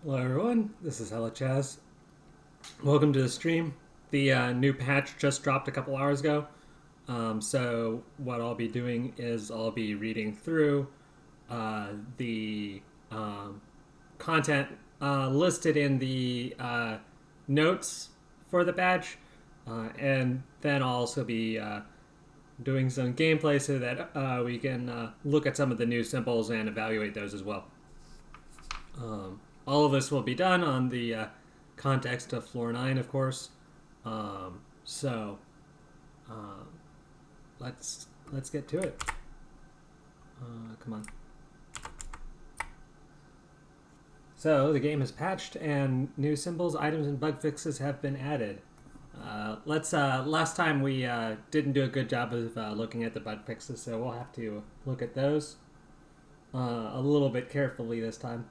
Hello everyone, this is Hella Chaz. Welcome to the stream. The new patch just dropped a couple hours ago. So what I'll be doing is I'll be reading through the content listed in the notes for the patch, and then I'll also be doing some gameplay so that we can look at some of the new symbols and evaluate those as well. All of this will be done on the context of floor 9, of course. So uh, let's get to it. Come on. So the game is patched and new symbols, items, and bug fixes have been added. Let's. Last time we didn't do a good job of looking at the bug fixes, so we'll have to look at those a little bit carefully this time.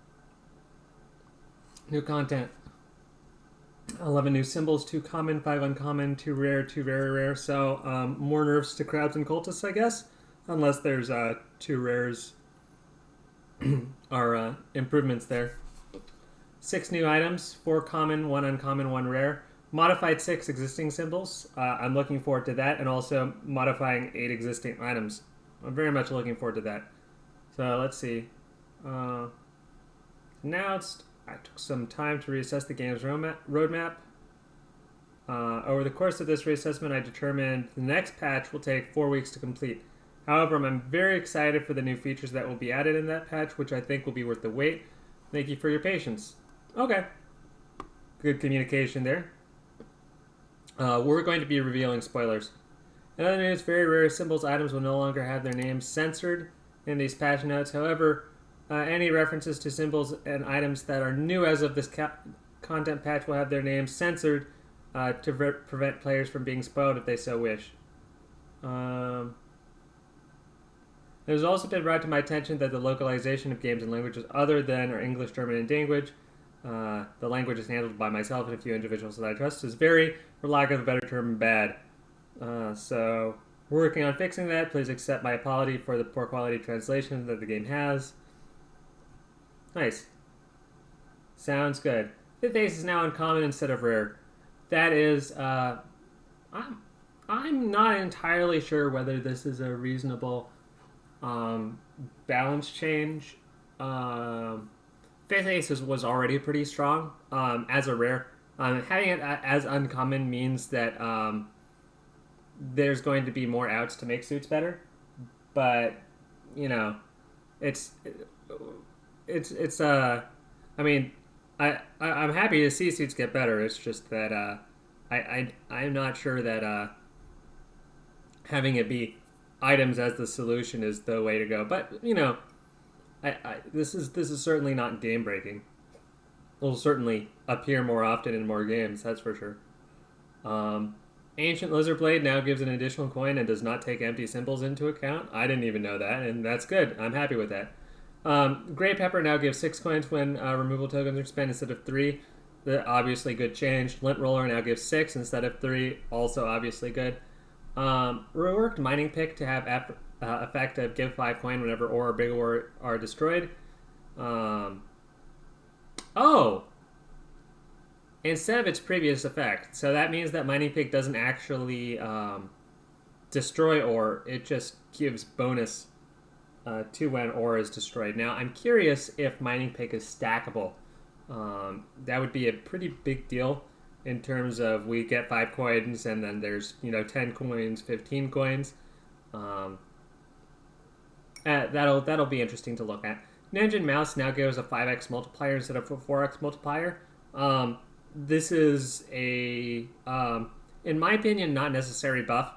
New content. 11 new symbols, 2 common, 5 uncommon, 2 rare, 2 very rare. So more nerfs to crowds and cultists, I guess. Unless there's 2 rares or improvements there. 6 new items, 4 common, 1 uncommon, 1 rare. Modified 6 existing symbols. I'm looking forward to that. And also modifying 8 existing items. I'm very much looking forward to that. So let's see. Announced. I took some time to reassess the game's roadmap. Over the course of this reassessment, I determined the next patch will take 4 weeks to complete. However, I'm very excited for the new features that will be added in that patch, which I think will be worth the wait. Thank you for your patience. Okay. Good communication there. We're going to be revealing spoilers. In other news, very rare symbols items will no longer have their names censored in these patch notes. However, any references to symbols and items that are new as of this content patch will have their names censored to prevent players from being spoiled if they so wish. It has also been brought to my attention that the localization of games in languages other than our English, German, and Danish, the language is handled by myself and a few individuals that I trust, is very, for lack of a better term, bad. So we're working on fixing that. Please accept my apology for the poor quality translation that the game has. Nice. Sounds good. Fifth Ace is now uncommon instead of rare. That is, I'm not entirely sure whether this is a reasonable balance change. Fifth Ace was already pretty strong as a rare. Having it as uncommon means that there's going to be more outs to make suits better. But, you know, it's I mean, I'm happy to see suits get better. It's just that I'm not sure that having it be items as the solution is the way to go. But you know, this is certainly not game breaking. It'll certainly appear more often in more games. That's for sure. Ancient Lizard Blade now gives an additional coin and does not take empty symbols into account. I didn't even know that, and that's good. I'm happy with that. Grey Pepper now gives 6 coins when removal tokens are spent instead of 3. The obviously good change. Lint Roller now gives 6 instead of 3. Also obviously good. Reworked Mining Pick to have effect of give 5 coin whenever ore or big ore are destroyed. Oh! Instead of its previous effect. So that means that Mining Pick doesn't actually destroy ore. It just gives bonus to when ore is destroyed. Now, I'm curious if Mining Pick is stackable. That would be a pretty big deal in terms of we get 5 coins and then there's 10 coins, 15 coins. That'll be interesting to look at. Ninja and Mouse now gives a 5x multiplier instead of a 4x multiplier. This is a, in my opinion, not necessary buff.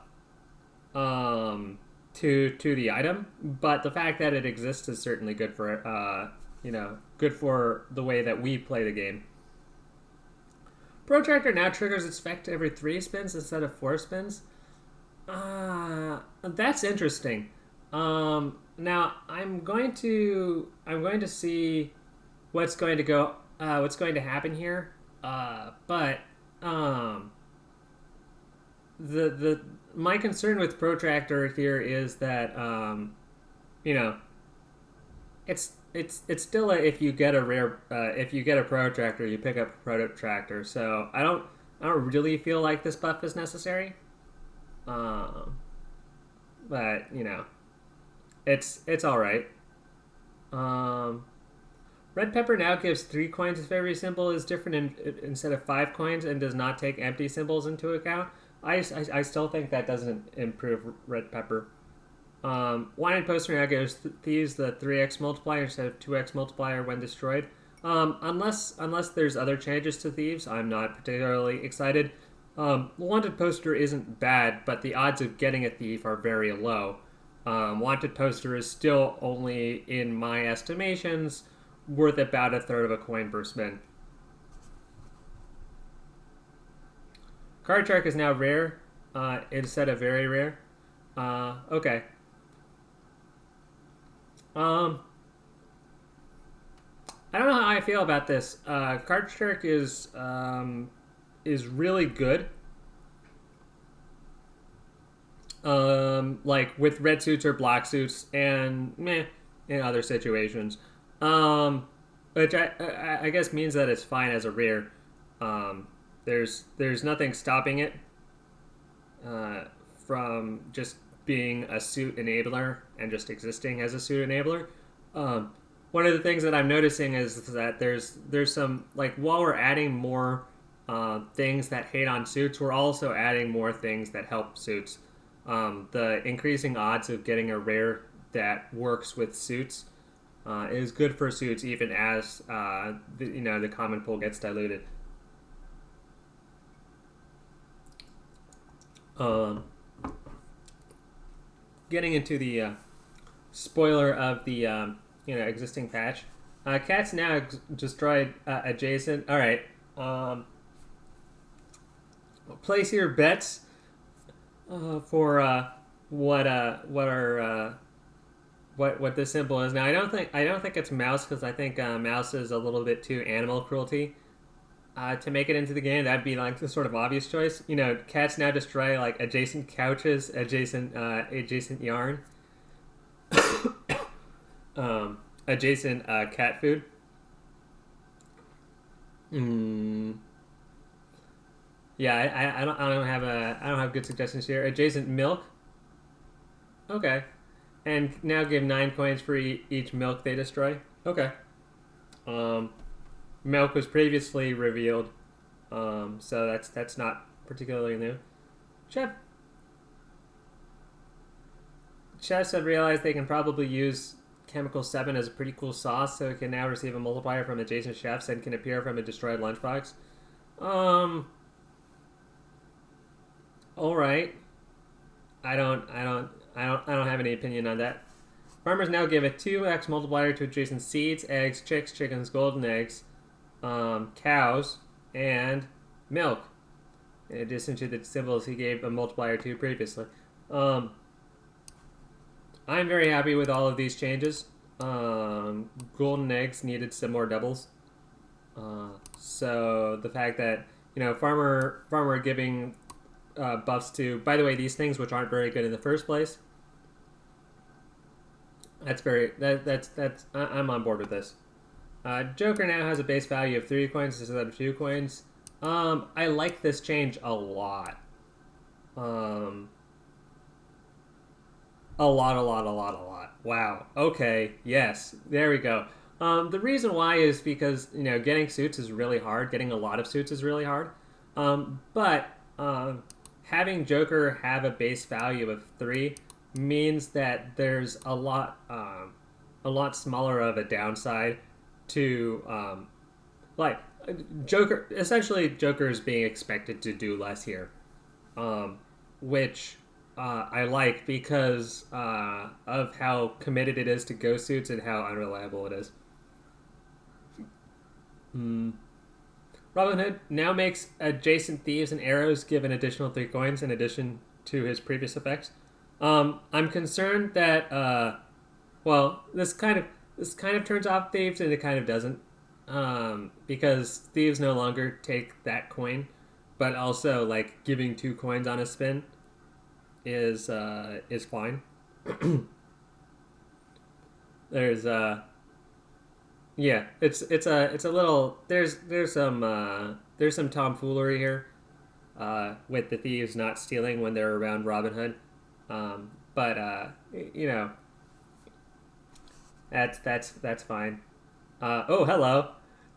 To the item, but the fact that it exists is certainly good for good for the way that we play the game. Protractor now triggers its effect every 3 spins instead of 4 spins. That's interesting. Now I'm going to see what's going to happen here. But the my concern with Protractor here is that it's it's still if you get a rare if you get a protractor, you pick up a protractor. So I don't really feel like this buff is necessary. Um, but you know, it's all right. Um, Red pepper now gives 3 coins if every symbol is different instead of 5 coins and does not take empty symbols into account. I still think that doesn't improve red pepper. Wanted poster now gives thieves the 3x multiplier instead of 2x multiplier when destroyed. Unless there's other changes to thieves, I'm not particularly excited. Wanted poster isn't bad, but the odds of getting a thief are very low. Wanted poster is still only, in my estimations, worth about a third of a coin per spin. Card Shark is now rare instead of very rare. Okay. I don't know how I feel about this. Card Shark is really good. Like with red suits or black suits, and meh in other situations. Which I guess means that it's fine as a rare. There's nothing stopping it from just being a suit enabler and just existing as a suit enabler. One of the things that I'm noticing is that there's some, like, while we're adding more things that hate on suits, we're also adding more things that help suits. The increasing odds of getting a rare that works with suits is good for suits, even as the common pool gets diluted. Getting into the spoiler of the existing patch, cats now destroyed adjacent. All right, place your bets for what this symbol is. Now I don't think it's mouse, because I think mouse is a little bit too animal cruelty to make it into the game. That'd be like the sort of obvious choice. Cats now destroy like adjacent couches, adjacent yarn, adjacent cat food. Yeah, I don't have good suggestions here. Adjacent milk. Okay. And now give 9 coins for each milk they destroy. Okay. Milk was previously revealed, so that's not particularly new. Chefs have realized they can probably use Chemical 7 as a pretty cool sauce, so it can now receive a multiplier from adjacent chefs and can appear from a destroyed lunchbox. All right. I don't have any opinion on that. Farmers now give a 2x multiplier to adjacent seeds, eggs, chicks, chickens, golden eggs, cows, and milk. In addition to the symbols he gave a multiplier to previously. I'm very happy with all of these changes. Golden eggs needed some more doubles. So the fact that farmer giving buffs to, by the way, these things which aren't very good in the first place. I'm on board with this. Joker now has a base value of 3 coins instead of 2 coins. I like this change a lot. A lot. Wow. Okay. Yes. There we go. The reason why is because getting suits is really hard. Getting a lot of suits is really hard. But having Joker have a base value of 3 means that there's a lot smaller of a downside to Joker. Essentially, Joker is being expected to do less here, which I like because of how committed it is to ghost suits and how unreliable it is. Robin Hood now makes adjacent thieves and arrows give an additional 3 coins in addition to his previous effects. I'm concerned that this kind of turns off thieves, and it kind of doesn't, because thieves no longer take that coin, but also like giving 2 coins on a spin is fine. There's Yeah, it's a little there's some tomfoolery here with the thieves not stealing when they're around Robin Hood. But you know, that's fine. Oh, hello.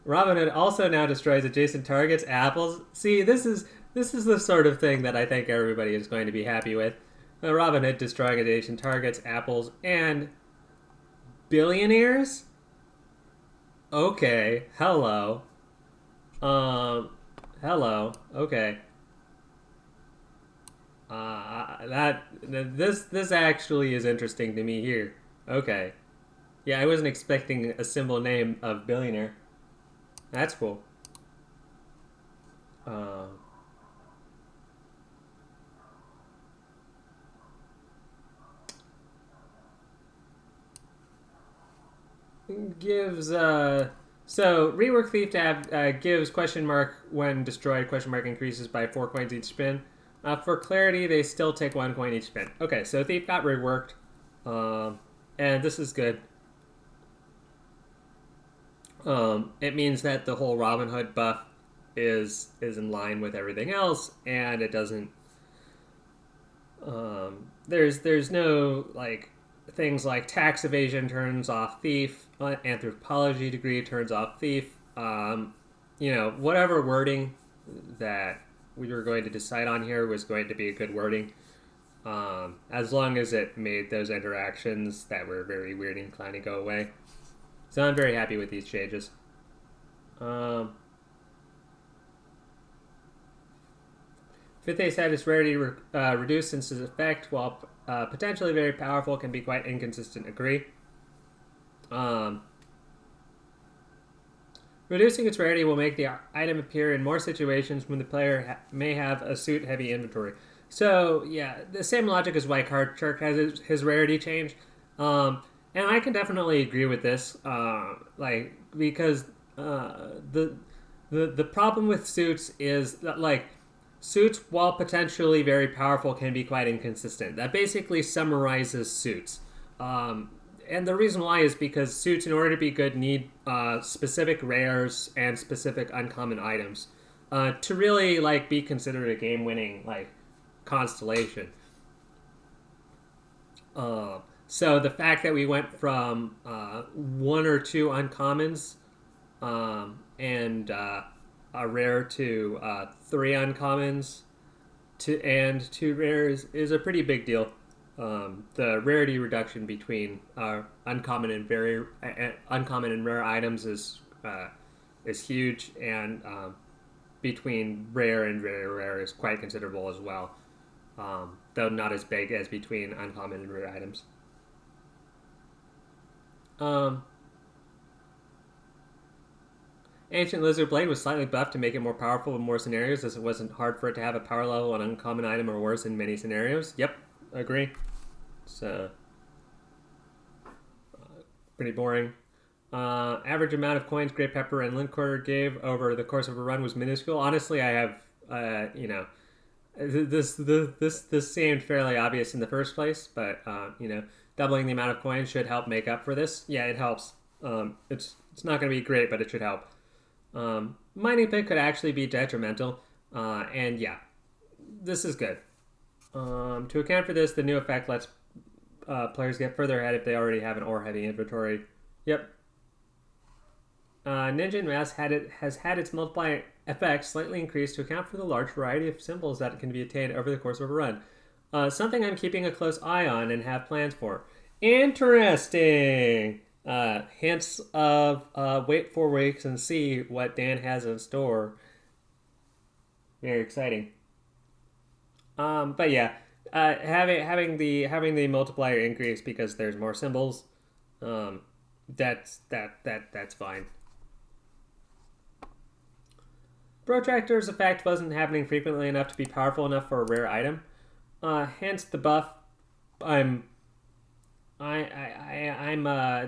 Robin Hood also now destroys adjacent targets, apples. See, this is the sort of thing that I think everybody is going to be happy with. Robin Hood destroying adjacent targets, apples, and billionaires. Okay, hello. Um, hello. Okay. That this actually is interesting to me here. Okay. Yeah, I wasn't expecting a symbol name of billionaire. That's cool. Uh, gives so rework thief tab gives question mark when destroyed, question mark increases by 4 coins each spin. For clarity, they still take 1 coin each spin. Okay, so thief got reworked, um, and this is good. It means that the whole Robin Hood buff is in line with everything else, and it doesn't. There's no like things like tax evasion turns off thief, anthropology degree turns off thief. Whatever wording that we were going to decide on here was going to be a good wording. As long as it made those interactions that were very weird and clowny go away. So I'm very happy with these changes. Um, Fifth Ace had its rarity reduced since its effect, while potentially very powerful, can be quite inconsistent. Agree. Um, Reducing its rarity will make the item appear in more situations when the player may have a suit-heavy inventory. So, yeah, the same logic as why Card Shark has his rarity change. And I can definitely agree with this, because the problem with suits is that, like, suits, while potentially very powerful, can be quite inconsistent. That basically summarizes suits. And the reason why is because suits, in order to be good, need specific rares and specific uncommon items to really like be considered a game-winning like constellation. So the fact that we went from one or two uncommons and a rare to three uncommons and two rares is a pretty big deal. The rarity reduction between uncommon and uncommon and rare items is huge, and between rare and very rare is quite considerable as well. Though not as big as between uncommon and rare items. Um, Ancient Lizard Blade was slightly buffed to make it more powerful in more scenarios, as it wasn't hard for it to have a power level on uncommon item or worse in many scenarios. Yep, agree. So, pretty boring. Average amount of coins Great Pepper and Lint Quarter gave over the course of a run was minuscule. Honestly, I have, this seemed fairly obvious in the first place, but doubling the amount of coins should help make up for this. Yeah, it helps. It's not going to be great, but it should help. Mining Pit could actually be detrimental, and yeah, this is good. To account for this, the new effect lets players get further ahead if they already have an ore-heavy inventory. Yep. Ninja Mask has had its multiplier effect slightly increased to account for the large variety of symbols that can be attained over the course of a run. Something I'm keeping a close eye on and have plans for. Interesting! Hints of wait 4 weeks and see what Dan has in store. Very exciting. But yeah, having the multiplier increase because there's more symbols, that's fine. Protractor's effect wasn't happening frequently enough to be powerful enough for a rare item. Hence the buff.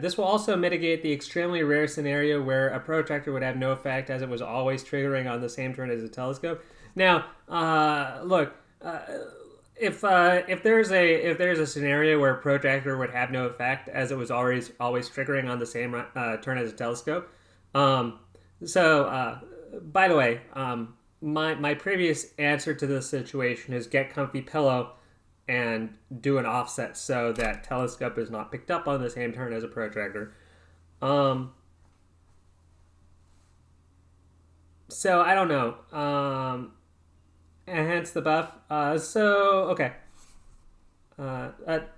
This will also mitigate the extremely rare scenario where a protractor would have no effect, as it was always triggering on the same turn as a telescope. Now, look, if there's a scenario where a protractor would have no effect, as it was always triggering on the same turn as a telescope. Um, by the way, my previous answer to this situation is get comfy pillow and do an offset so that telescope is not picked up on the same turn as a protractor. Um, so I don't know. Enhance the buff. Okay.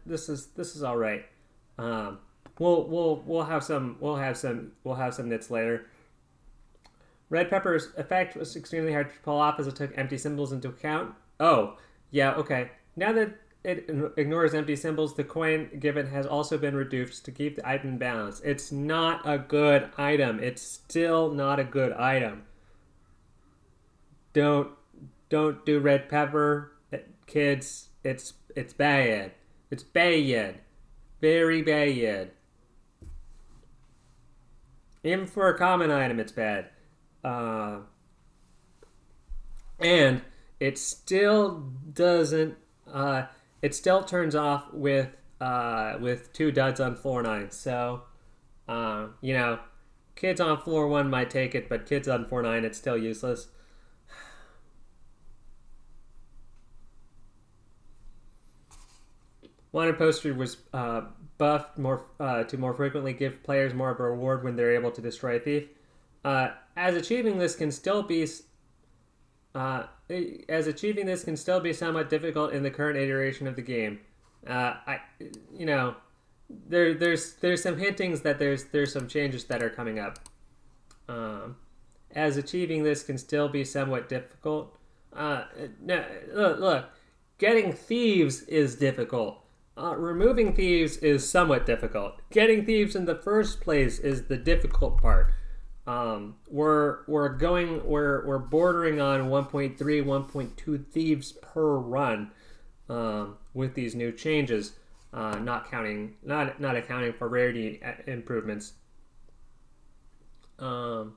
This is all right. We'll have some nits later. Red Pepper's effect was extremely hard to pull off as it took empty symbols into account. Oh, yeah, okay. Now that it ignores empty symbols, the coin given has also been reduced to keep the item balanced. It's not a good item. It's still not a good item. Don't don't do red pepper, kids. It's bad. It's bad. Very bad. Even for a common item, it's bad. Uh, and it still doesn't. It still turns off with two duds on floor 9. So, you know, kids on floor 1 might take it, but kids on floor 9, it's still useless. Wanted poster was buffed to more frequently give players more of a reward when they're able to destroy a thief. As achieving this can still be somewhat difficult in the current iteration of the game. I you know there's some hintings that there's some changes that are coming up. As achieving this can still be somewhat difficult. No, look, getting thieves is difficult. Removing thieves is somewhat difficult. Getting thieves in the first place is the difficult part. We're bordering on 1.3, 1.2 thieves per run with these new changes, not accounting for rarity improvements. So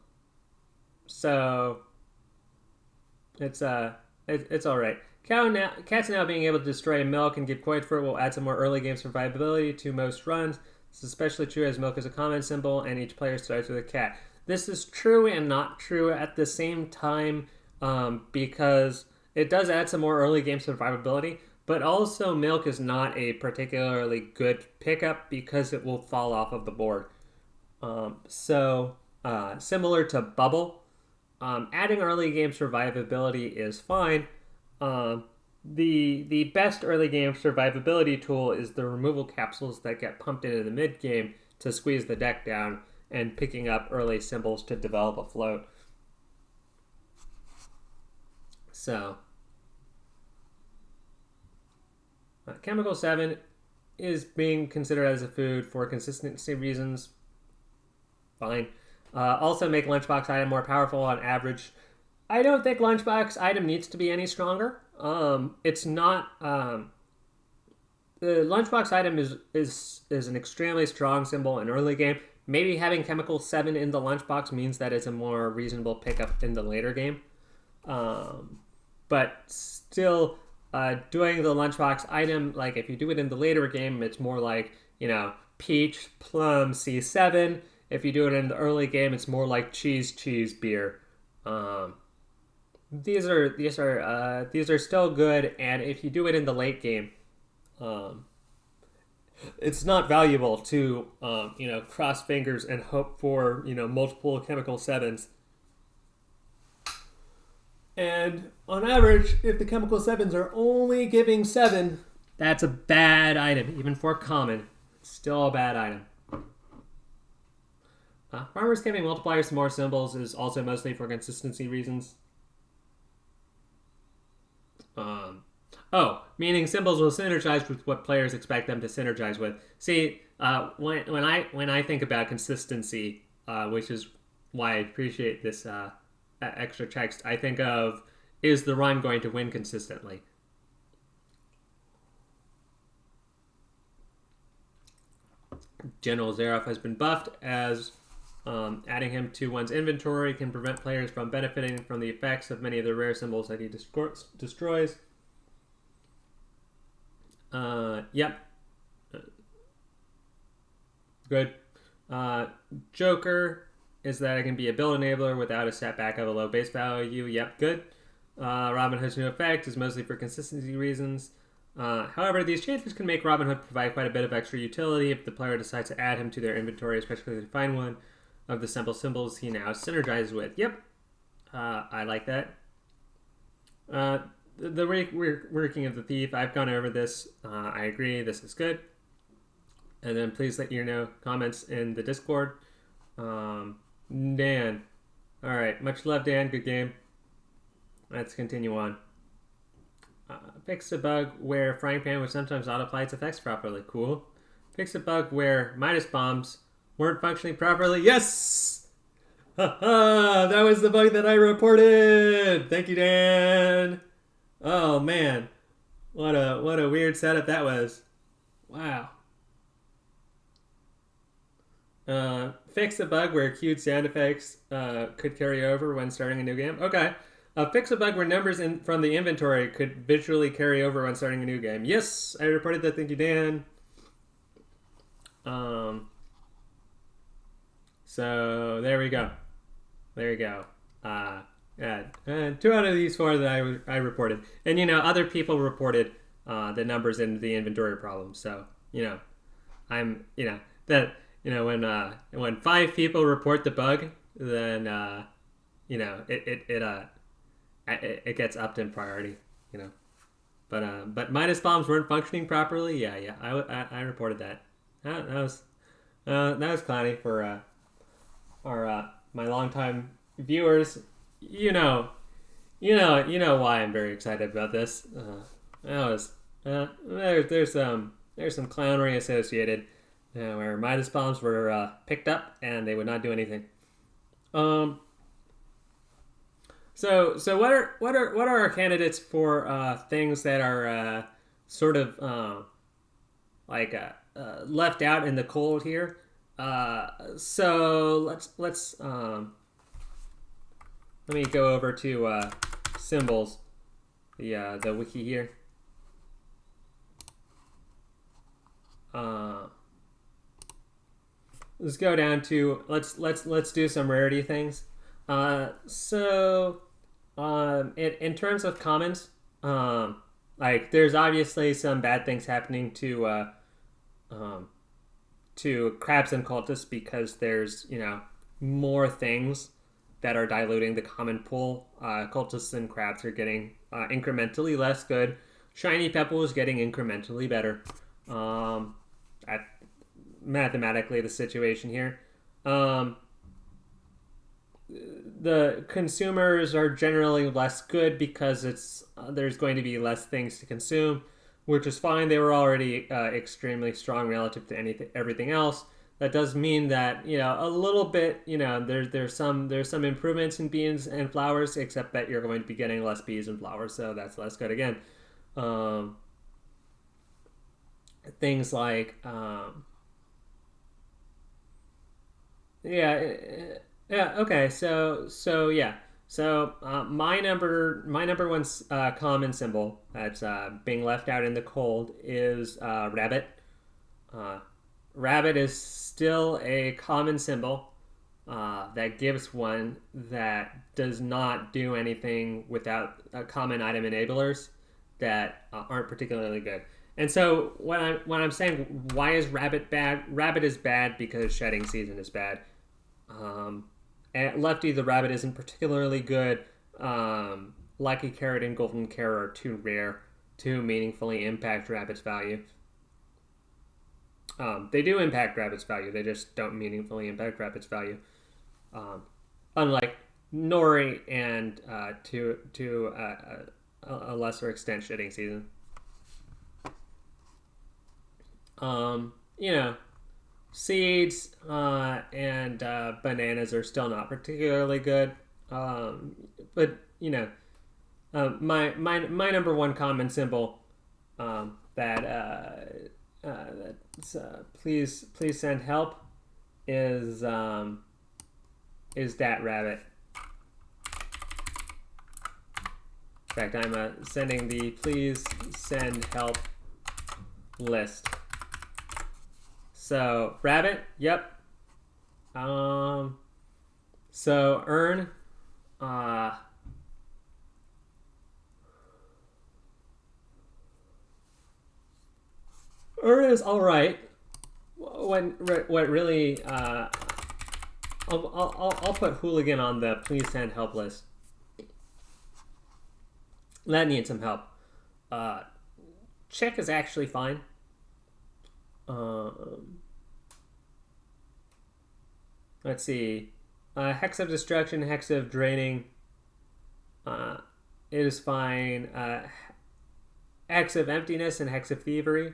it's all right. Cats now being able to destroy milk and give coins for it will add some more early game survivability to most runs. This is especially true as milk is a common symbol and each player starts with a cat. This is true and not true at the same time because it does add some more early game survivability, but also milk is not a particularly good pickup because it will fall off of the board. Similar to bubble, adding early game survivability is fine. The best early game survivability tool is the removal capsules that get pumped into the mid game to squeeze the deck down and picking up early symbols to develop a float. So, Chemical 7 is being considered as a food for consistency reasons. Fine. Also make Lunchbox item more powerful on average. I don't think Lunchbox item needs to be any stronger. It's not. The Lunchbox item is an extremely strong symbol in early game. Maybe having Chemical 7 in the Lunchbox means that it's a more reasonable pickup in the later game. But still, doing the Lunchbox item, like if you do it in the later game, it's more like, peach, plum, C7. If you do it in the early game, it's more like cheese, beer. These are still good, and if you do it in the late game, it's not valuable to cross fingers and hope for multiple Chemical 7s. And on average, if the Chemical 7s are only giving 7, that's a bad item, even for common. It's still a bad item. Farmers giving multipliers to more symbols is also mostly for consistency reasons. Meaning symbols will synergize with what players expect them to synergize with. See, when I think about consistency, which is why I appreciate this extra text, I think of, is the run going to win consistently? General Zaroff has been buffed as adding him to one's inventory can prevent players from benefiting from the effects of many of the rare symbols that he destroys. Yep. Good. Joker is that it can be a build enabler without a setback of a low base value. Yep, good. Robinhood's new effect is mostly for consistency reasons. However, these changes can make Robinhood provide quite a bit of extra utility if the player decides to add him to their inventory, especially if they find one of the simple symbols he now synergizes with. Yep, I like that. The working of the thief, I've gone over this. I agree, this is good. And then please let you know comments in the Discord. Dan. Alright, much love, Dan. Good game. Let's continue on. Fix a bug where Frying Pan would sometimes auto-apply its effects properly. Cool. Fix a bug where Midas bombs weren't functioning properly. Yes! Haha! That was the bug that I reported! Thank you, Dan! Oh, man. What a weird setup that was. Wow. Fix a bug where queued sound effects could carry over when starting a new game. Okay. Fix a bug where numbers from the inventory could visually carry over when starting a new game. Yes, I reported that. Thank you, Dan. So there we go. There you go. Yeah, 2 out of these 4 that I reported, and other people reported the numbers in the inventory problem. So I'm that. When 5 people report the bug, then it gets upped in priority. But Midas bombs weren't functioning properly. Yeah. I reported that. That was clowny for my longtime viewers. You know why I'm very excited about this. There's some clownery associated. Where Midas bombs were picked up and they would not do anything. So what are our candidates for things that are sort of left out in the cold here? So let's let me go over to symbols, the wiki here. Let's go down to let's do some rarity things. In terms of commons, there's obviously some bad things happening to crabs and cultists because there's more things that are diluting the common pool. Cultists and crabs are getting incrementally less good. Shiny Pebble is getting incrementally better. Mathematically, the situation here. The consumers are generally less good because there's going to be less things to consume, which is fine. They were already extremely strong relative to everything else. That does mean that a little bit there's some improvements in bees and flowers, except that you're going to be getting less bees and flowers, so that's less good again. Things like okay. So my number one common symbol that's being left out in the cold is rabbit. Rabbit is still a common symbol that gives one that does not do anything without common item enablers that aren't particularly good. And so when I'm saying why is rabbit bad, rabbit is bad because shedding season is bad. And Lefty the rabbit isn't particularly good. Lucky Carrot and Golden Carrot are too rare to meaningfully impact rabbit's value. They do impact rabbit's value, they just don't meaningfully impact rabbit's value. Unlike Nori and to a lesser extent shedding season. Seeds and bananas are still not particularly good. But my number one common symbol please send help is that rabbit. In fact, I'm sending the please send help list. So rabbit, yep. So earn, earn is all right. What really, I'll put hooligan on the please send help list. That needs some help. Check is actually fine. Let's see. Hex of destruction, hex of draining. It is fine. Hex of emptiness and hex of thievery.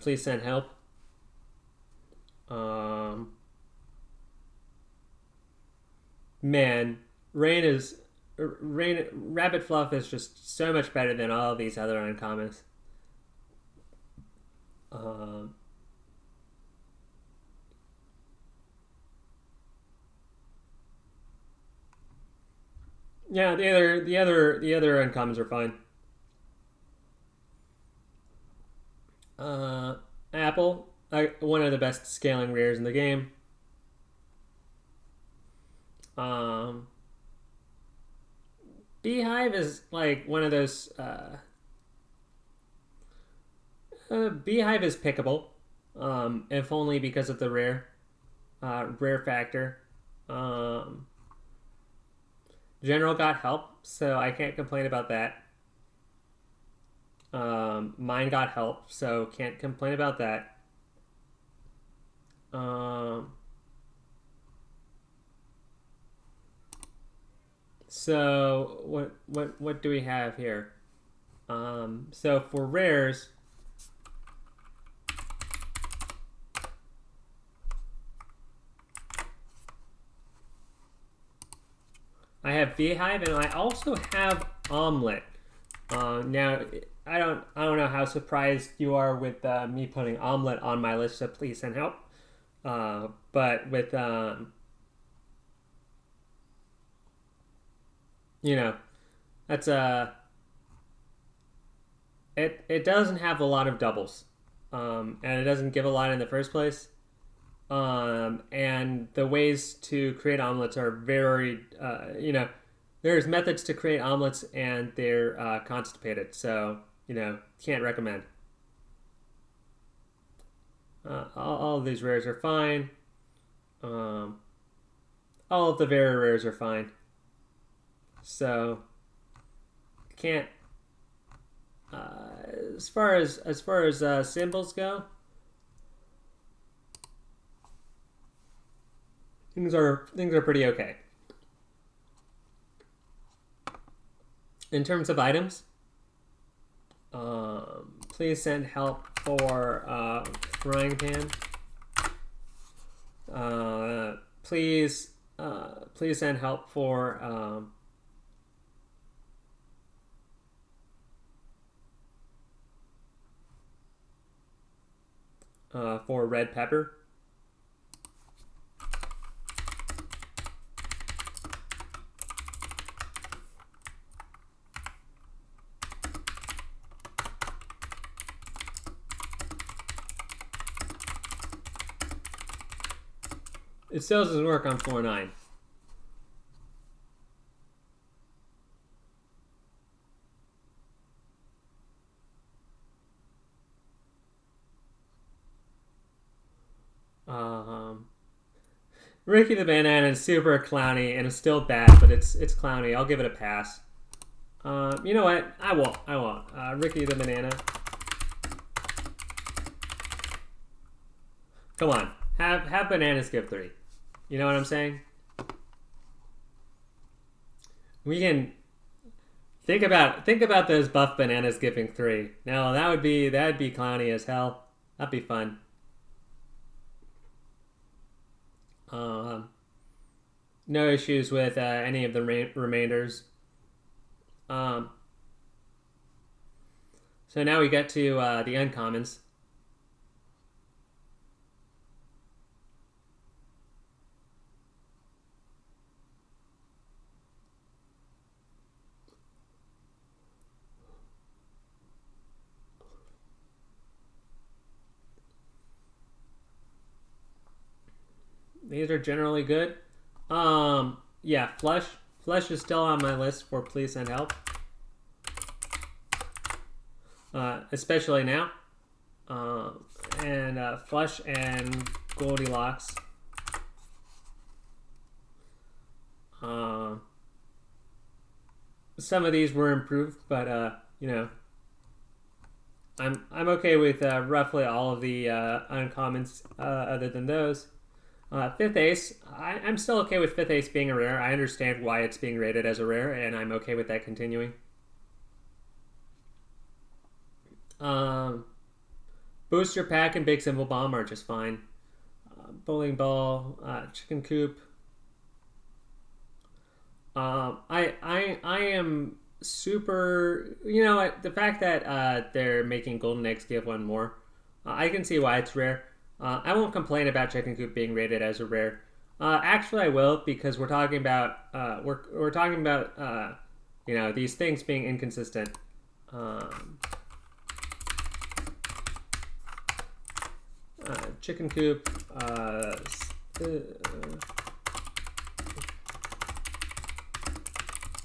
Please send help. Man, Rabbit Fluff is just so much better than all of these other uncommons. Yeah, the other uncommons are fine. Apple, one of the best scaling rares in the game. Beehive is like one of those. Beehive is pickable, if only because of the rare factor. General got help, so I can't complain about that. Mine got help, so can't complain about that. So what do we have here? So for rares, I have Beehive and I also have Omelet. Now I don't know how surprised you are with me putting Omelet on my list, so please send help. But with you know, that's it doesn't have a lot of doubles, and it doesn't give a lot in the first place. And the ways to create omelets are very, there's methods to create omelets and they're constipated, so can't recommend. All of these rares are fine. All of the very rares are fine. So can't. As far as symbols go, things are pretty okay. In terms of items, please send help for frying pan. Please send help for red pepper. It still doesn't work on 4-9. Ricky the Banana is super clowny and it's still bad, but it's clowny. I'll give it a pass. You know what? I won't. Ricky the Banana. Come on. Have bananas give 3. You know what I'm saying? We can think about those buff bananas giving 3. No, that'd be clowny as hell. That'd be fun. No issues with any of the remainders. So now we get to the uncommons. these are generally good. Yeah, Flush. Flush is still on my list for please send help. Especially now. And Flush and Goldilocks. Some of these were improved, but you know, I'm okay with roughly all of the uncommons other than those. Fifth Ace, I'm still okay with Fifth Ace being a rare. I understand why it's being rated as a rare, and I'm okay with that continuing. Booster Pack and Big Simple Bomb are just fine. Bowling Ball, Chicken Coop. I am super, you know, the fact that they're making Golden Eggs give one more, I can see why it's rare. I won't complain about Chicken Coop being rated as a rare. Actually, I will, because we're talking about we're talking about you know, these things being inconsistent. Chicken Coop.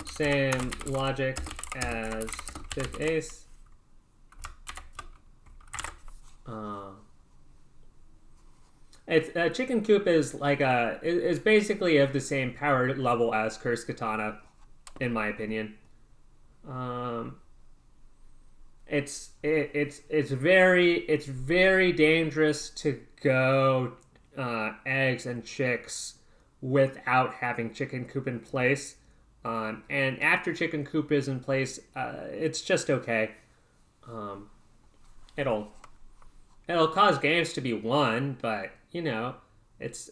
Same logic as Fifth Ace. It's Chicken Coop is like is basically of the same power level as Cursed Katana, in my opinion. It's very dangerous to go eggs and chicks without having Chicken Coop in place. And after Chicken Coop is in place, it's just okay. It'll cause games to be won, but you know, it's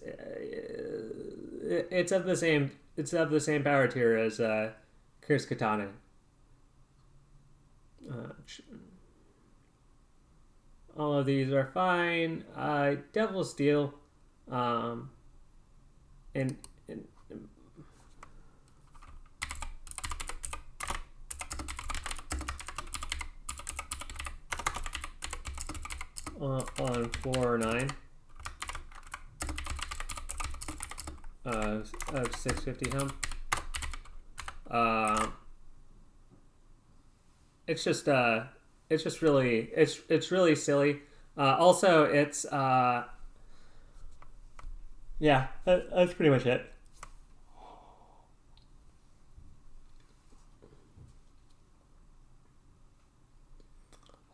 of the same power tier as Cursed Katana. All of these are fine. Devil's Steel, and on 409 of 650 hum. It's just really really silly. Also, it's yeah, that's pretty much it.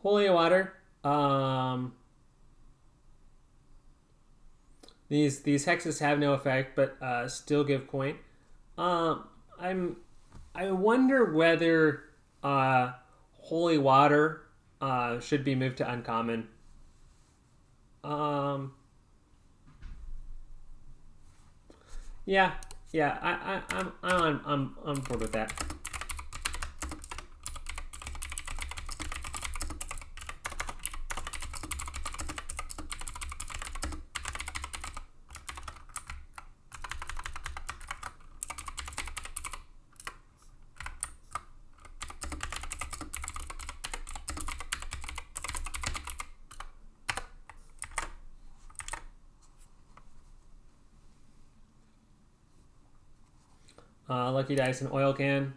Holy Water. These hexes have no effect, but still give coin. I wonder whether Holy Water should be moved to uncommon. Yeah, I'm on board with that. Lucky Dice and Oil Can.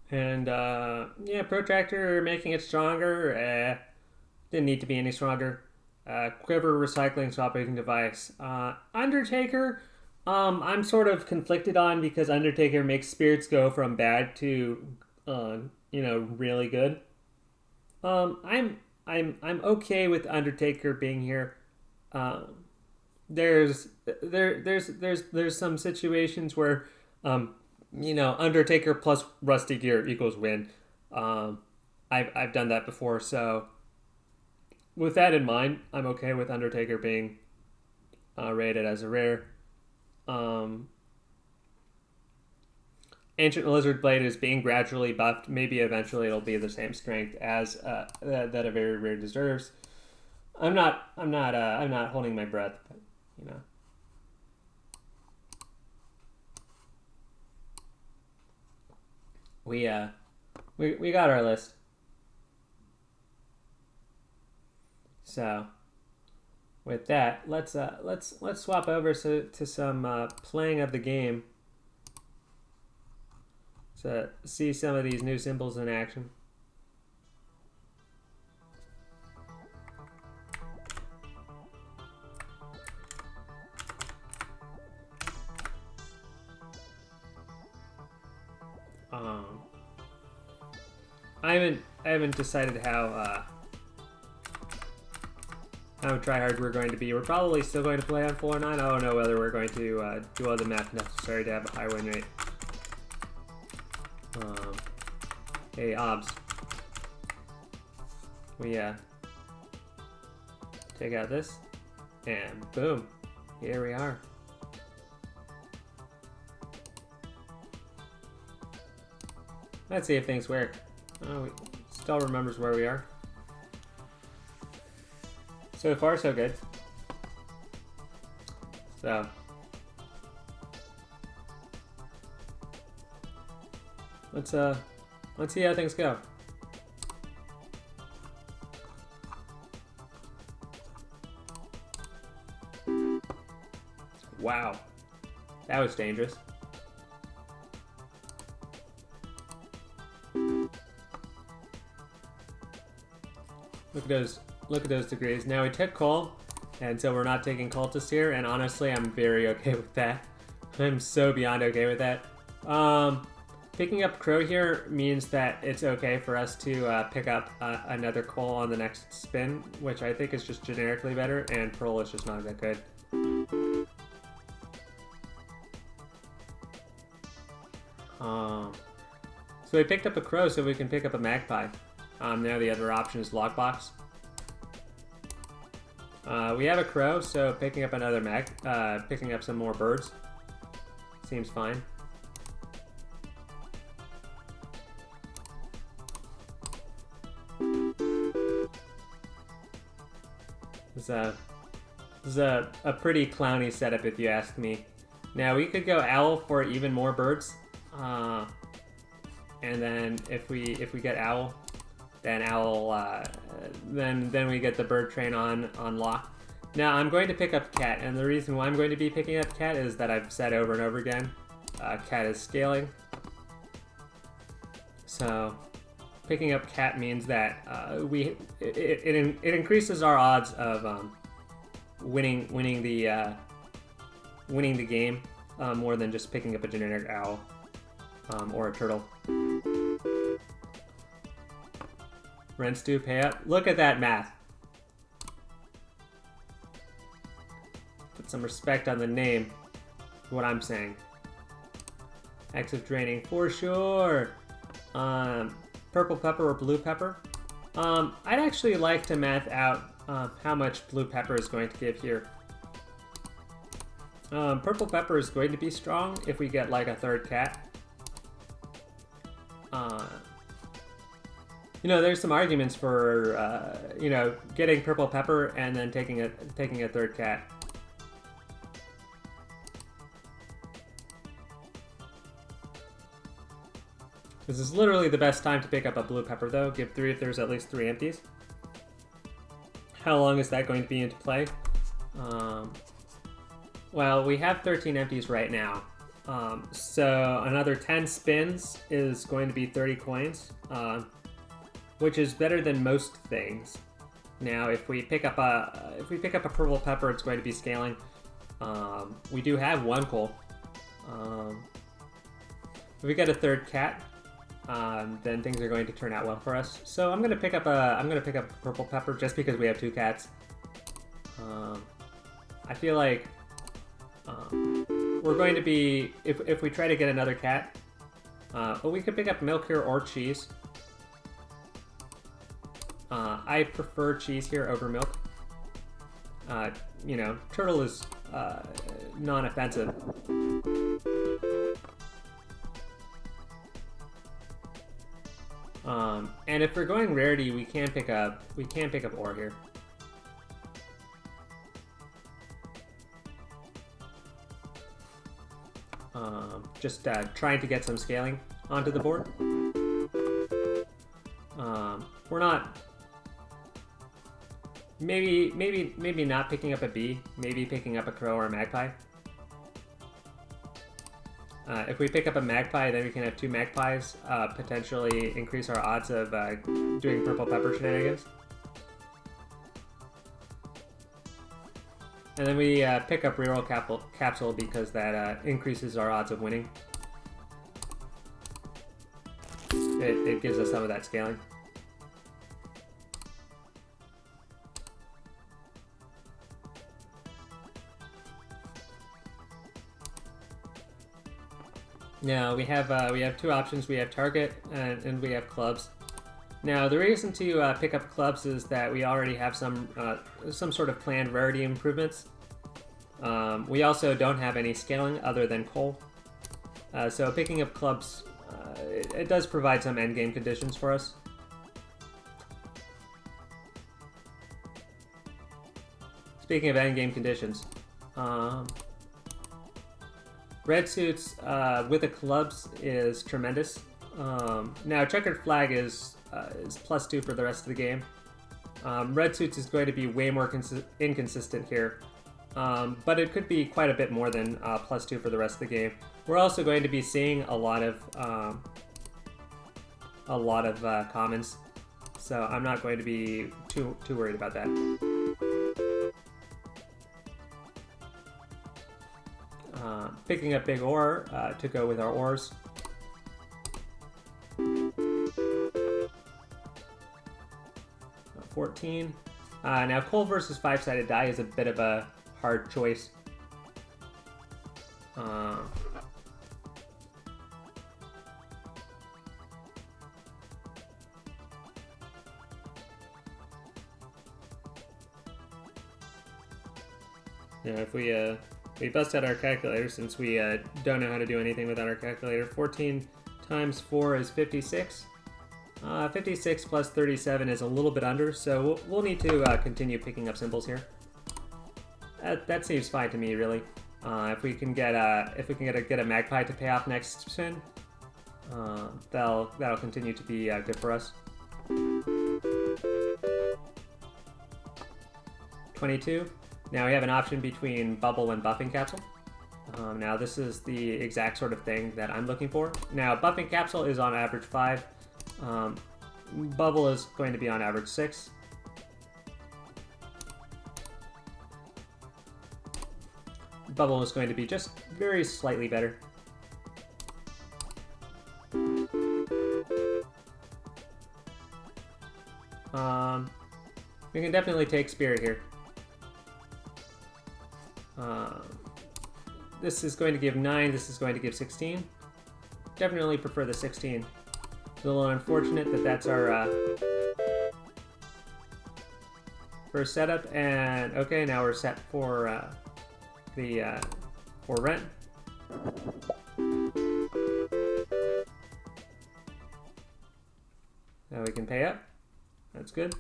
And yeah, Protractor making it stronger. Didn't need to be any stronger. Quiver Recycling Swapping Device. Undertaker, I'm sort of conflicted on, because Undertaker makes spirits go from bad to you know, really good. I'm okay with Undertaker being here. There's some situations where you know, Undertaker plus Rusty Gear equals win. I've done that before, so with that in mind, I'm okay with Undertaker being rated as a rare. Ancient Lizard Blade is being gradually buffed. Maybe eventually it'll be the same strength as that a very rare deserves. I'm not holding my breath, but you know. We got our list. So with that, let's swap over to some playing of the game to see some of these new symbols in action. I haven't decided how tryhard we're going to be. We're probably still going to play on 4-9. I don't know whether we're going to do all the math necessary to have a high win rate. Hey, obs. We take out this, and boom, here we are. Let's see if things work. Oh, he still remembers where we are. So far, so good. So let's see how things go. Wow, that was dangerous. Look at those degrees. Now we took coal, and so we're not taking cultists here, and honestly, I'm very okay with that. I'm so beyond okay with that. Picking up crow here means that it's okay for us to pick up another coal on the next spin, which I think is just generically better, and pearl is just not that good. So we picked up a crow so we can pick up a magpie. Now the other option is lockbox. We have a crow, so picking up another picking up some more birds seems fine. This is a pretty clowny setup if you ask me. Now we could go owl for even more birds, and then if we get owl, then owl, then we get the bird train on lock. Now I'm going to pick up cat, and the reason why I'm going to be picking up cat is that I've said over and over again, cat is scaling. So picking up cat means that it increases our odds of winning the game more than just picking up a generic owl or a turtle. Rent stew, pay up. Look at that math. Put some respect on the name. What I'm saying. Active draining for sure. Purple pepper or blue pepper. I'd actually like to math out how much blue pepper is going to give here. Purple pepper is going to be strong if we get like a third cat. You know, there's some arguments for you know, getting purple pepper and then taking a third cat. This is literally the best time to pick up a blue pepper, though. Give 3 if there's at least 3 empties. How long is that going to be into play? Well, we have 13 empties right now. So another 10 spins is going to be 30 coins, which is better than most things. Now, if we pick up a purple pepper, it's going to be scaling. We do have 1 coal. If we get a third cat, then things are going to turn out well for us. So I'm going to pick up a purple pepper just because we have 2 cats. I feel like we're going to be, if we try to get another cat, well, we could pick up milk here or cheese. I prefer cheese here over milk. You know, turtle is non-offensive. And if we're going rarity, we can pick up ore here. Just trying to get some scaling onto the board. We're not... Maybe not picking up a bee. Maybe picking up a crow or a magpie. If we pick up a magpie, then we can have 2 magpies, potentially increase our odds of doing purple pepper shenanigans. And then we pick up reroll capsule because that increases our odds of winning. It gives us some of that scaling. Now we have 2 options. We have target and we have clubs. Now the reason to pick up clubs is that we already have some sort of planned rarity improvements. We also don't have any scaling other than coal. So picking up clubs, it does provide some endgame conditions for us. Speaking of endgame conditions, red suits with the clubs is tremendous. Now checkered flag is +2 for the rest of the game. Red suits is going to be way more inconsistent here, but it could be quite a bit more than +2 for the rest of the game. We're also going to be seeing a lot of commons, so I'm not going to be too worried about that. Picking up big ore to go with our ores. 14. Now coal versus 5-sided die is a bit of a hard choice. Yeah, if we bust out our calculator, since we don't know how to do anything without our calculator. 14 times 4 is 56. 56 plus 37 is a little bit under, so we'll need to continue picking up symbols here. That seems fine to me, really. If we can get a magpie to pay off next spin, that'll continue to be good for us. 22. Now we have an option between bubble and buffing capsule. Now this is the exact sort of thing that I'm looking for. Now buffing capsule is on average 5. Bubble is going to be on average 6. Bubble is going to be just very slightly better. We can definitely take spirit here. This is going to give 9, this is going to give 16. Definitely prefer the 16. It's a little unfortunate that that's our first setup, and okay, now we're set for for rent. Now we can pay up. That's good.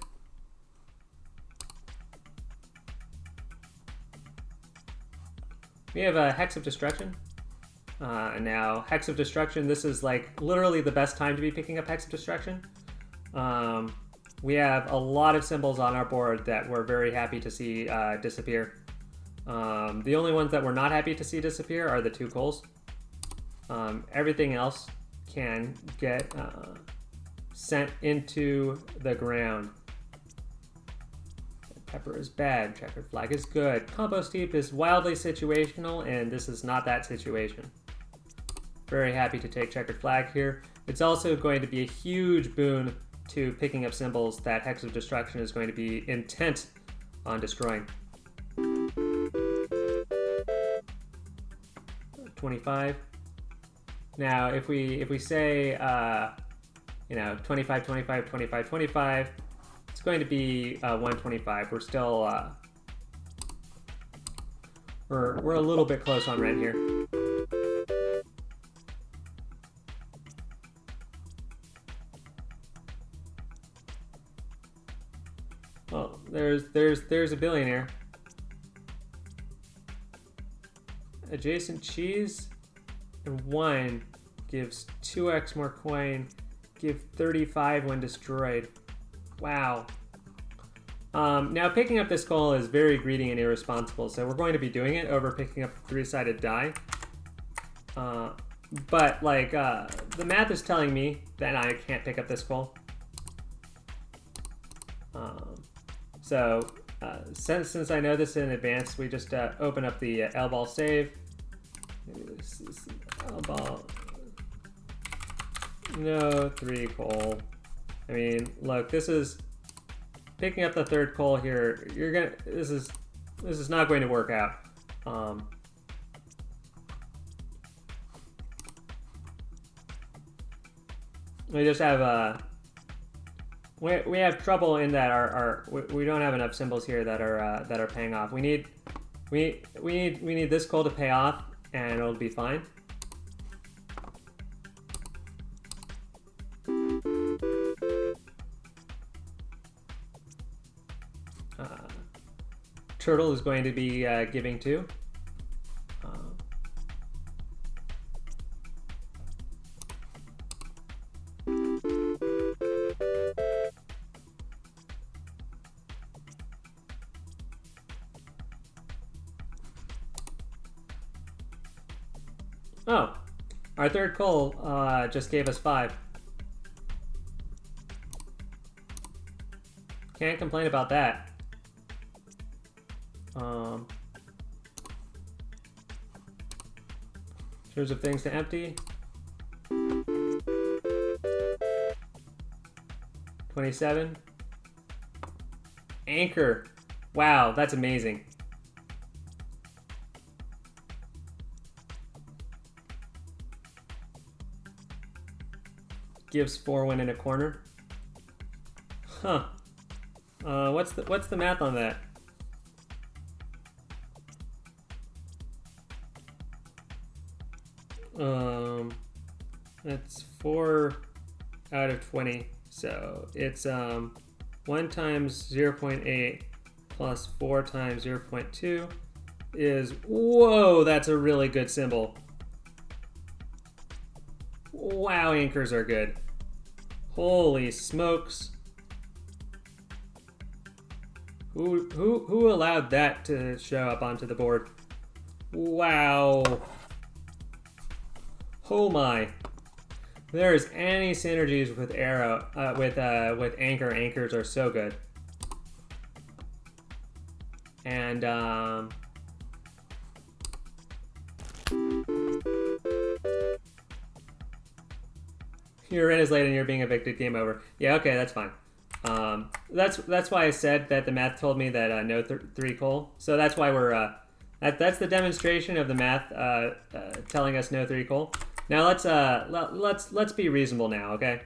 We have a Hex of Destruction. Now, Hex of Destruction, this is like literally the best time to be picking up Hex of Destruction. We have a lot of symbols on our board that we're very happy to see disappear. The only ones that we're not happy to see disappear are the 2 coals. Everything else can get sent into the ground. Pepper is bad, checkered flag is good. Compost heap is wildly situational, and this is not that situation. Very happy to take checkered flag here. It's also going to be a huge boon to picking up symbols that Hex of Destruction is going to be intent on destroying. 25. Now, if we say, 25, 25, 25, 25, it's going to be 125. We're still we're a little bit close on rent here. Well, there's a billionaire. Adjacent cheese. and 1 gives 2x more coin, give 35 when destroyed. Wow. Now picking up this coal is very greedy and irresponsible, so we're going to be doing it over picking up a 3-sided die. But like, the math is telling me that I can't pick up this coal. Since I know this in advance, we just open up the L-ball save. This is L-ball. No 3 coal. I mean, look, this is picking up the 3rd coal here. This is not going to work out. We just have we have trouble in that we don't have enough symbols here that are paying off. We need this coal to pay off, and it'll be fine. Turtle is going to be giving 2. Oh, our 3rd coal just gave us 5. Can't complain about that. Here's of things to empty. 27. Anchor. Wow, that's amazing. Gives 4 when in a corner. Huh. What's the math on that? That's 4 out of 20. So it's 1 times 0.8 plus 4 times 0.2 is, whoa, that's a really good symbol. Wow, anchors are good. Holy smokes. Who allowed that to show up onto the board? Wow. Oh my. There's any synergies with arrow with anchor. Anchors are so good. And your rent is late and you're being evicted. Game over. Yeah, okay, that's fine. That's why I said that the math told me that no 3 coal. So that's why we're that's the demonstration of the math telling us no 3 coal. Now let's be reasonable now, okay?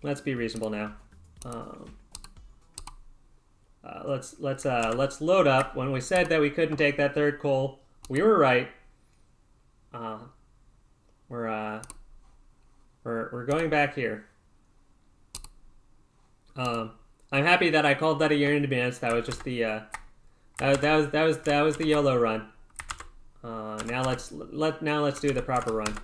Let's be reasonable now. Let's load up. When we said that we couldn't take that 3rd coal, we were right. We're going back here. I'm happy that I called that a year in advance. That was just the that was the YOLO run. Now let's do the proper run.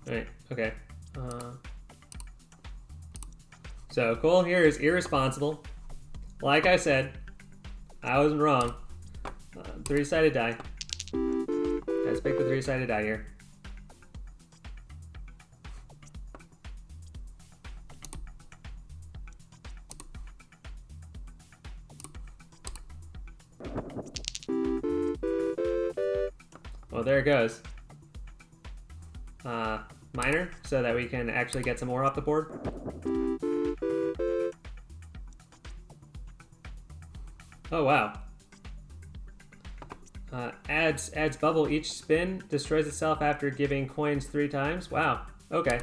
Alright, okay. So coal here is irresponsible. Like I said, I wasn't wrong. 3-sided die. Let's pick the 3-sided die here. Well, there it goes. Minor, so that we can actually get some more off the board. Oh wow. Adds bubble each spin, destroys itself after giving coins 3 times. Wow. Okay.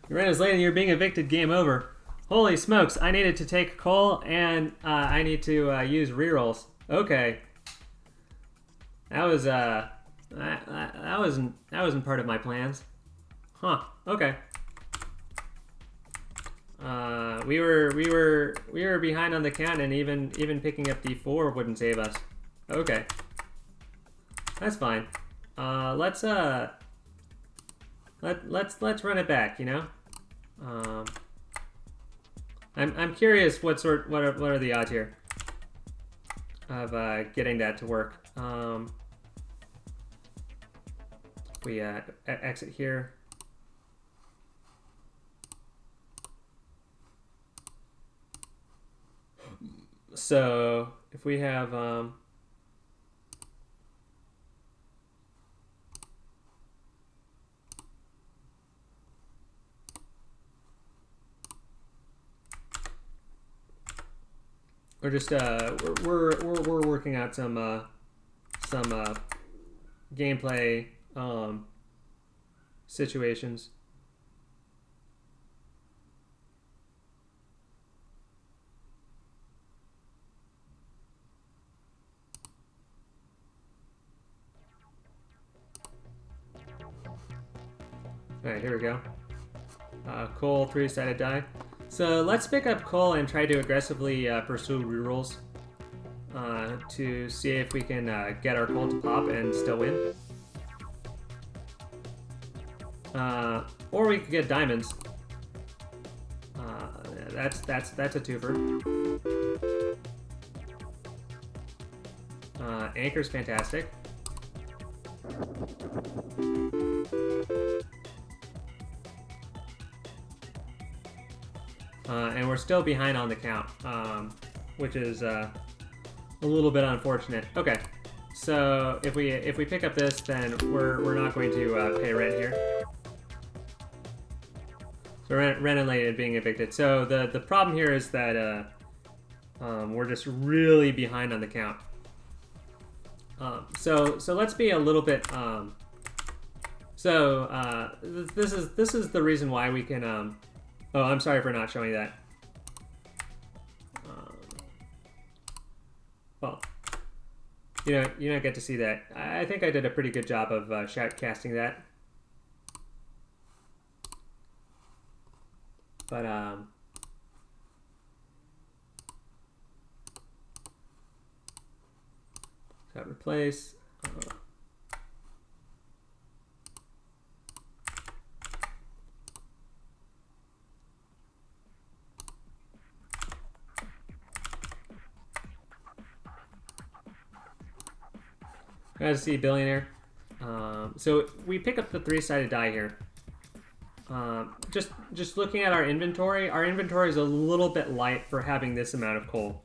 Your rent is late and you're being evicted. Game over. Holy smokes! I needed to take coal and I need to use rerolls. Okay. That was that wasn't part of my plans. Huh. Okay. We were behind on the count, and even picking up D4 wouldn't save us. Okay. That's fine. Let's run it back, you know? I'm curious what are the odds here of getting that to work. We exit here. So if we have we're just we're working out some gameplay situations. All right, here we go. Coal, 3-sided die. So let's pick up coal and try to aggressively pursue rerolls to see if we can get our coal to pop and still win. Or we could get diamonds. That's a twofer. Anchor's fantastic. And we're still behind on the count, which is a little bit unfortunate. Okay, so if we pick up this, then we're not going to pay rent here. So rent and late being evicted. So the problem here is that we're just really behind on the count. So let's be a little bit. This is the reason why we can. Oh, I'm sorry for not showing that. Well, you don't get to see that. I think I did a pretty good job of shoutcasting that. But so replace. Guys, see billionaire. So we pick up the 3-sided die here. Just looking at our inventory is a little bit light for having this amount of coal.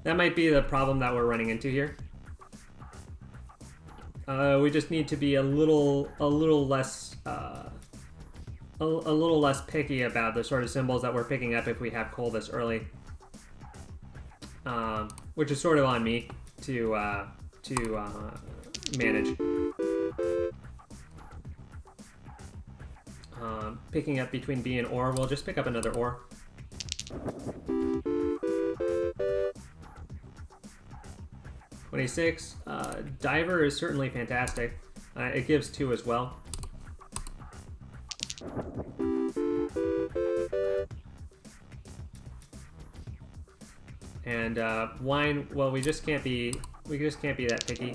That might be the problem that we're running into here. We just need to be a little less picky about the sort of symbols that we're picking up if we have coal this early. Which is sort of on me to manage. Picking up between B and ore, we'll just pick up another ore. $26. Diver is certainly fantastic. It gives 2 as well. And wine, well, we just can't be that picky.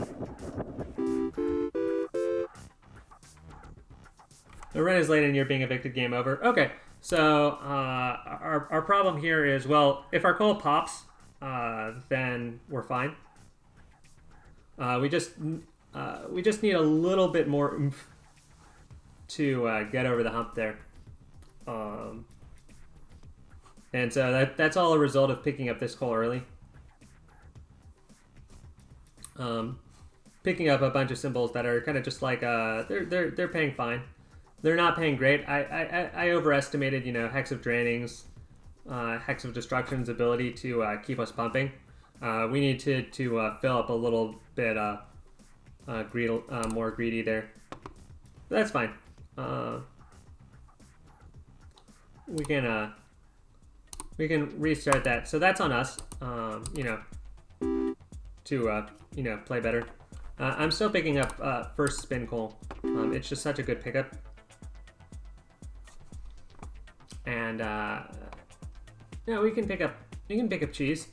The rent is late and you're being evicted, game over. Okay, so our problem here is, well, if our coal pops, then we're fine. We just need a little bit more oomph to get over the hump there. And so that's all a result of picking up this coal early. Picking up a bunch of symbols that are kind of just like they're paying fine. They're not paying great. I overestimated, Hex of Draining's, Hex of Destruction's ability to keep us pumping. We need to fill up a little bit more greedy there. That's fine. We can restart that. So that's on us. to you know, play better. I'm still picking up first spin coal. It's just such a good pickup. And yeah, we can pick up cheese.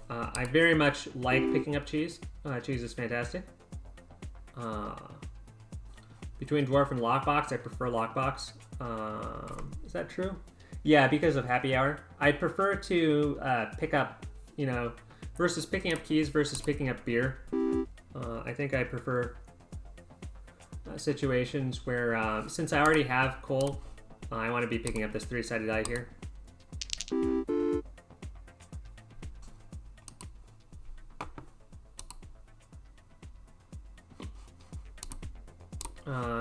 I very much like picking up cheese. Cheese is fantastic. Between dwarf and lockbox, I prefer lockbox. Is that true? Yeah, because of happy hour. I'd prefer to pick up, you know, versus picking up keys versus picking up beer. I think I prefer situations where, since I already have coal, I want to be picking up this 3-sided die here.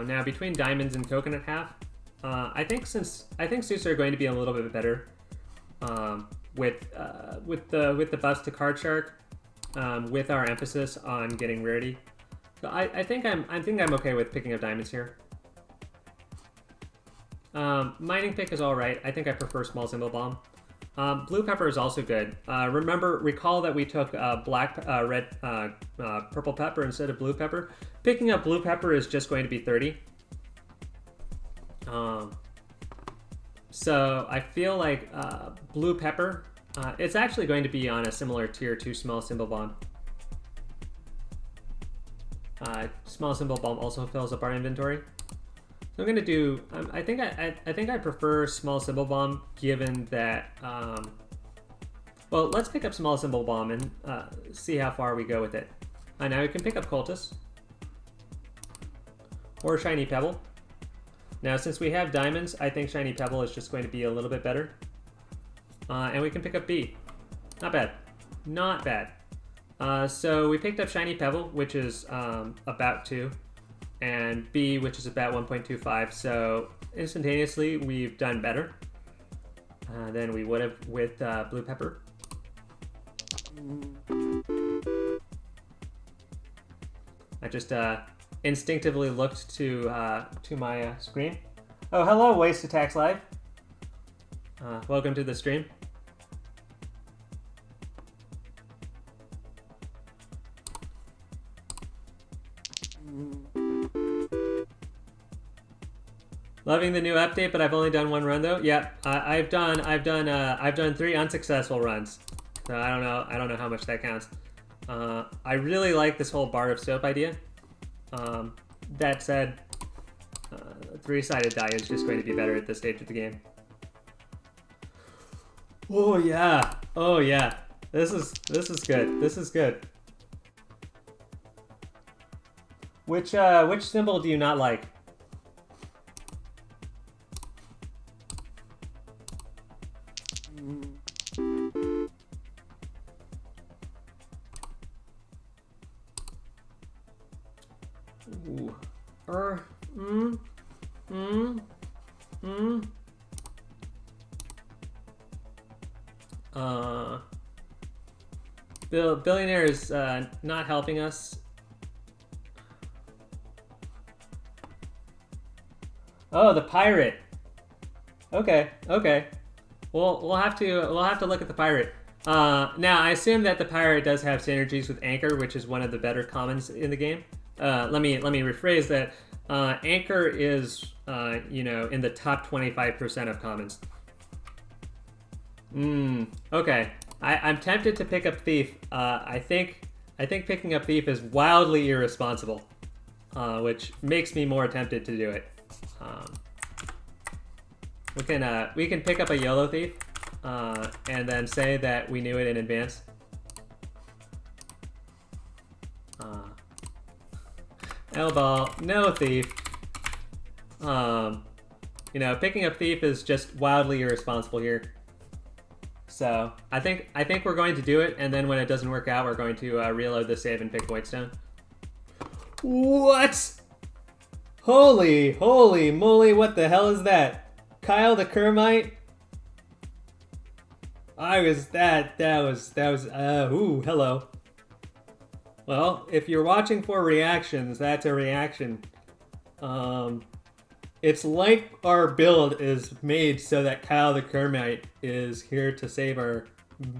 Now between diamonds and coconut half, I think suits are going to be a little bit better with the buffs to card shark, with our emphasis on getting rarity. So I think I'm okay with picking up diamonds here. Mining pick is all right. I think I prefer small symbol bomb. Blue pepper is also good. Recall that we took purple pepper instead of blue pepper. Picking up blue pepper is just going to be 30. So I feel like blue pepper, it's actually going to be on a similar tier to small symbol bomb. Small symbol bomb also fills up our inventory. So I'm gonna do. I think I prefer small symbol bomb, given that. Well, let's pick up small symbol bomb and see how far we go with it. Now we can pick up cultist or shiny pebble. Now, since we have diamonds, I think shiny pebble is just going to be a little bit better. And we can pick up B. Not bad, not bad. So we picked up shiny pebble, which is about 2. And B, which is about 1.25, so instantaneously we've done better than we would have with blue pepper. I just instinctively looked to my screen. Oh, hello, Waste Attacks Live. Welcome to the stream. Loving the new update, but I've only done 1 run though. Yeah, I've done 3 unsuccessful runs. So I don't know how much that counts. I really like this whole bar of soap idea. That said, 3-sided die is just going to be better at this stage of the game. Oh yeah, oh yeah. This is good. This is good. Which symbol do you not like? Billionaire is not helping us. Oh, the pirate. Okay, okay. We'll have to look at the pirate. Now I assume that the pirate does have synergies with Anchor, which is one of the better commons in the game. Let me rephrase that. Anchor is you know, in the top 25% of commons. Okay. I'm tempted to pick up Thief. I think picking up Thief is wildly irresponsible, which makes me more tempted to do it. We can pick up a YOLO Thief, and then say that we knew it in advance. L-ball, no Thief. You know, picking up Thief is just wildly irresponsible here. So I think we're going to do it, and then when it doesn't work out, we're going to reload the save and pick Voidstone. What? Holy moly! What the hell is that? Kyle the Kermite? That was ooh, hello. Well, if you're watching for reactions, that's a reaction. It's like our build is made so that Kyle the Kermite is here to save our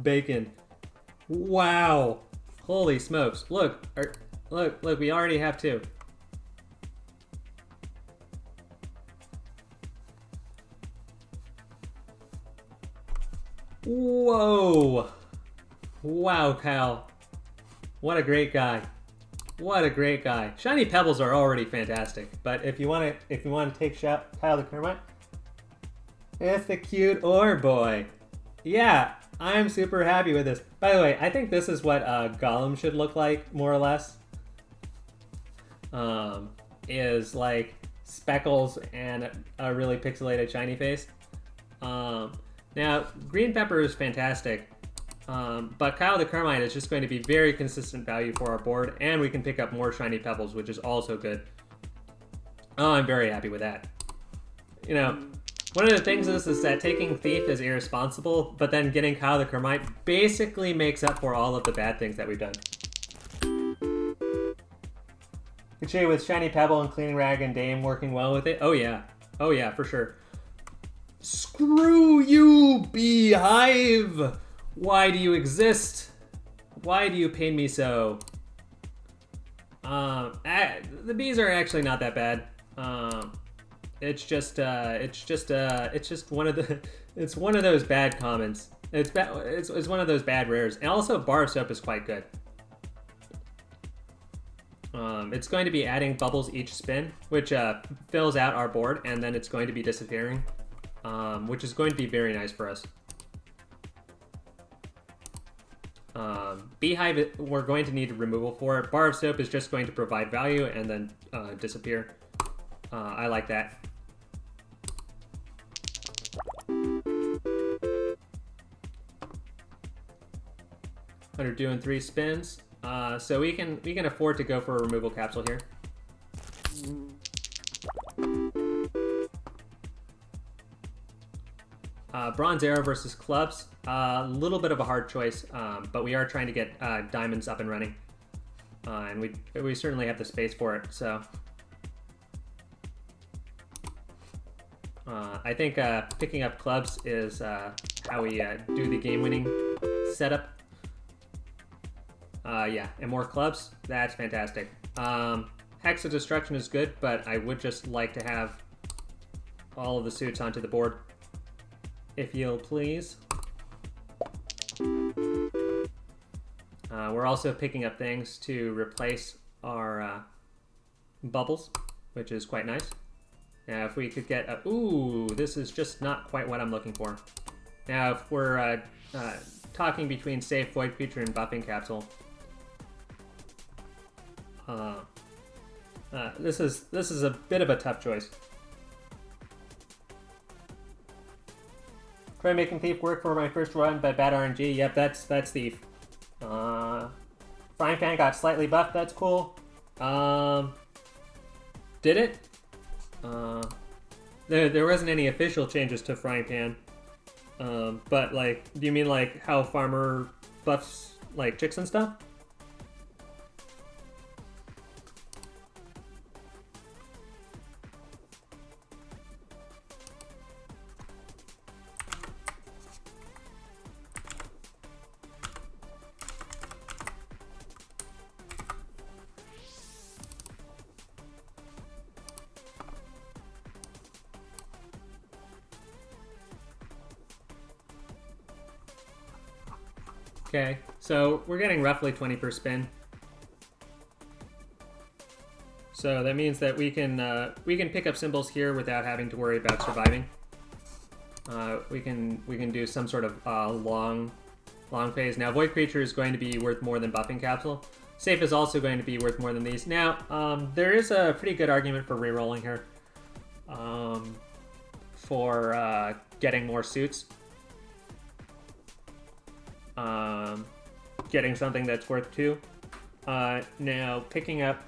bacon. Wow. Holy smokes. Look, look, we already have 2. Whoa. Wow, Kyle. What a great guy. What a great guy. Shiny Pebbles are already fantastic, but if you want to take Kyle the Kermit, it's the cute ore boy. Yeah, I'm super happy with this. By the way, I think this is what Gollum should look like, more or less. Is like speckles and a really pixelated shiny face. Now, Green Pepper is fantastic, but Kyle the Carmine is just going to be very consistent value for our board, and we can pick up more Shiny Pebbles, which is also good. Oh, I'm very happy with that. You know, one of the things is that taking Thief is irresponsible, but then getting Kyle the Carmine basically makes up for all of the bad things that we've done. Kache with Shiny Pebble and Cleaning Rag and Dame working well with it. Oh yeah, for sure. Screw you, Beehive! Why do you exist? Why do you pain me so? The bees are actually not that bad. It's just one of the. It's one of those bad commons. It's one of those bad rares, and also Bar of Soap is quite good. It's going to be adding bubbles each spin, which fills out our board, and then it's going to be disappearing, which is going to be very nice for us. Beehive, we're going to need removal for it. Bar of Soap is just going to provide value and then disappear. I like that. Under doing 3 spins. So we can afford to go for a removal capsule here. Bronze Arrow versus Clubs. A little bit of a hard choice, but we are trying to get Diamonds up and running. And we certainly have the space for it, so... I think picking up Clubs is how we do the game-winning setup. Yeah, and more Clubs. That's fantastic. Hex of Destruction is good, but I would just like to have all of the suits onto the board. If you'll please. We're also picking up things to replace our bubbles, which is quite nice. Now, if we could get a... Ooh, this is just not quite what I'm looking for. Now, if we're talking between Safe, Void Creature, and Buffing Capsule... this is a bit of a tough choice. Try making Thief work for my first run, but bad RNG. Yep, that's Thief. Frying Pan got slightly buffed. That's cool. Did it? There wasn't any official changes to Frying Pan. But like, do you mean like how Farmer buffs like chicks and stuff? Okay, so we're getting roughly 20 per spin. So that means that we can pick up symbols here without having to worry about surviving. We can do some sort of long phase. Now Void Creature is going to be worth more than Buffing Capsule. Safe is also going to be worth more than these. Now there is a pretty good argument for rerolling here, for getting more suits. Getting something that's worth 2. Now, picking up...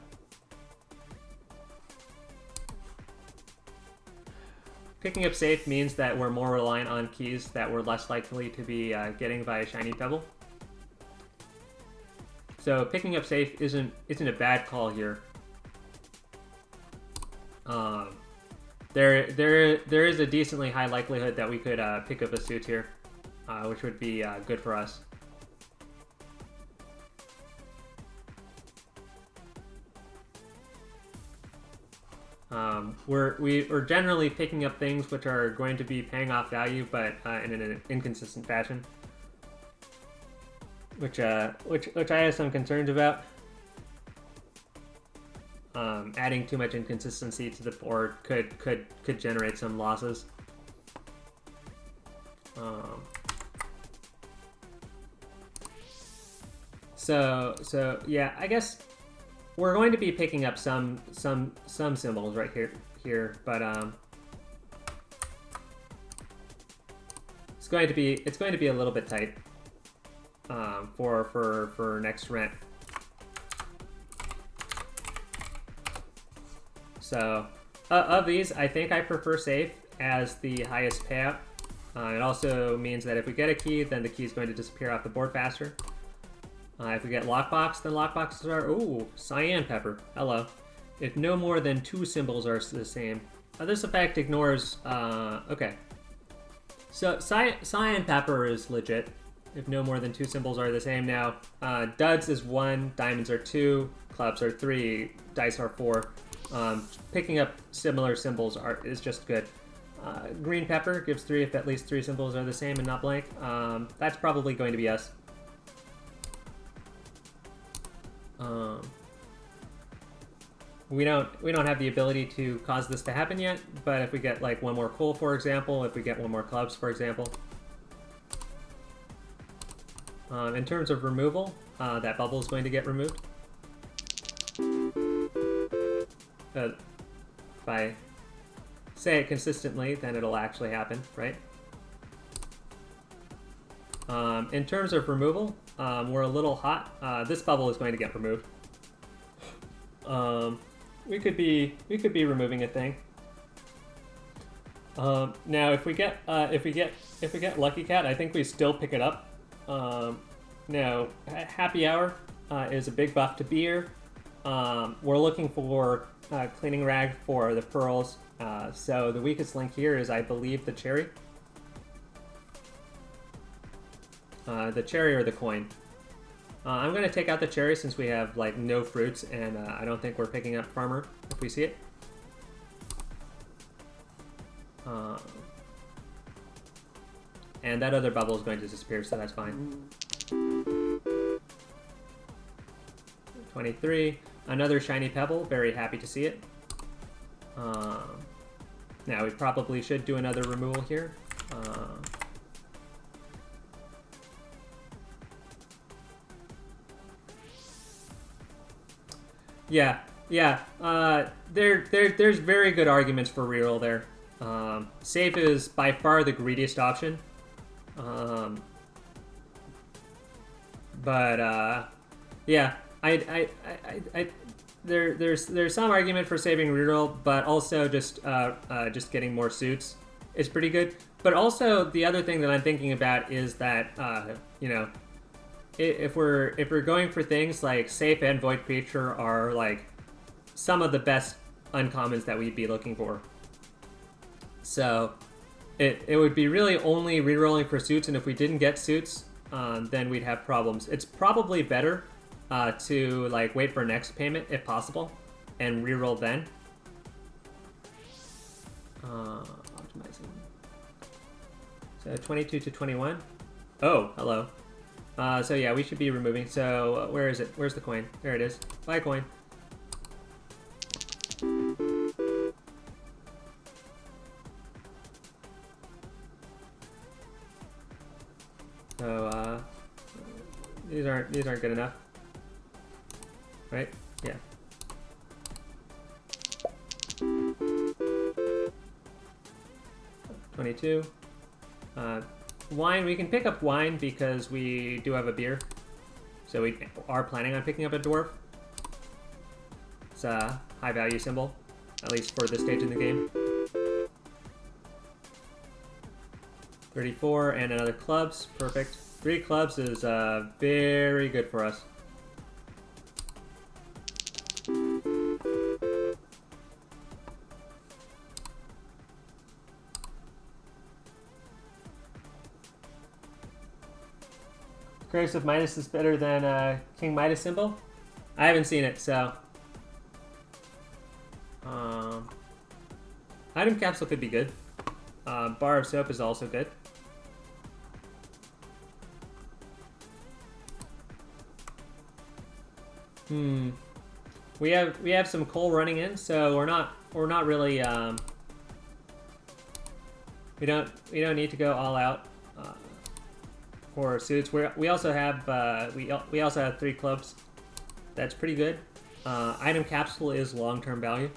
Picking up Safe means that we're more reliant on keys that we're less likely to be getting via Shiny Pebble. So picking up Safe isn't a bad call here. There is a decently high likelihood that we could pick up a suit here. Which would be good for us. We're generally picking up things which are going to be paying off value, but in an inconsistent fashion, which I have some concerns about. Adding too much inconsistency to the board could generate some losses. So yeah, I guess we're going to be picking up some symbols right here, but it's going to be a little bit tight for next rent. So of these, I think I prefer safe as the highest payout. It also means that if we get a key, then the key is going to disappear off the board faster. If we get lockbox, then lockboxes are, ooh, cyan pepper, hello. If no more than 2 symbols are the same. This effect ignores, okay. So cyan pepper is legit. If no more than 2 symbols are the same. Now, duds is 1, diamonds are 2, clubs are 3, dice are 4. Picking up similar symbols is just good. Green pepper gives 3 if at least 3 symbols are the same and not blank. That's probably going to be us. We don't have the ability to cause this to happen yet, but if we get like 1 more coal, for example, if we get 1 more clubs, for example. In terms of removal, that bubble is going to get removed. If I say it consistently, then it'll actually happen, right? In terms of removal, we're a little hot. This bubble is going to get removed. We could be removing a thing. Now, if we get Lucky Cat, I think we still pick it up. Now, Happy Hour is a big buff to beer. We're looking for cleaning rag for the pearls. So the weakest link here is, I believe, the cherry. The cherry or the coin. I'm going to take out the cherry since we have like no fruits, and I don't think we're picking up farmer if we see it. And that other bubble is going to disappear, so that's fine. 23. Another shiny pebble. Very happy to see it. Now we probably should do another removal here. Yeah. There's very good arguments for reroll there. Safe is by far the greediest option. Yeah, there's some argument for saving reroll, but also just getting more suits is pretty good. But also the other thing that I'm thinking about is that you know, if we're going for things like safe and void creature are like some of the best uncommons that we'd be looking for. So it would be really only rerolling for suits, and if we didn't get suits, then we'd have problems. It's probably better to like wait for next payment if possible and reroll then. Optimizing. So 22 to 21. Oh, hello. So yeah, we should be removing. So where is it? Where's the coin? There it is. Buy coin. So these aren't good enough, right? Yeah. $22. Wine, we can pick up wine because we do have a beer. So we are planning on picking up a dwarf. It's a high value symbol, at least for this stage in the game. 34 and another clubs, perfect. 3 clubs is very good for us. Curse of Midas is better than King Midas symbol? I haven't seen it, so Item capsule could be good. Bar of soap is also good. We have some coal running in, so we're not really we don't need to go all out for suits. We also have we also have 3 clubs. That's pretty good. Item capsule is long-term value.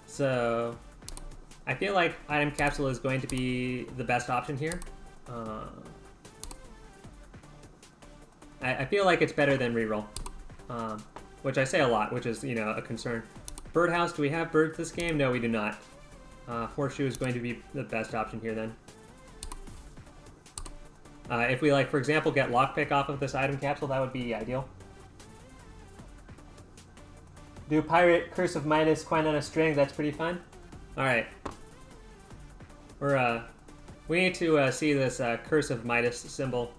So I feel like item capsule is going to be the best option here. I feel like it's better than reroll, which I say a lot, which is, you know, a concern. Birdhouse, do we have birds this game? No, we do not. Horseshoe is going to be the best option here then. If we, like, for example, get lockpick off of this item capsule, that would be ideal. Do Pirate, Curse of Midas, Coin on a String, that's pretty fun. Alright. We need to see this Curse of Midas symbol.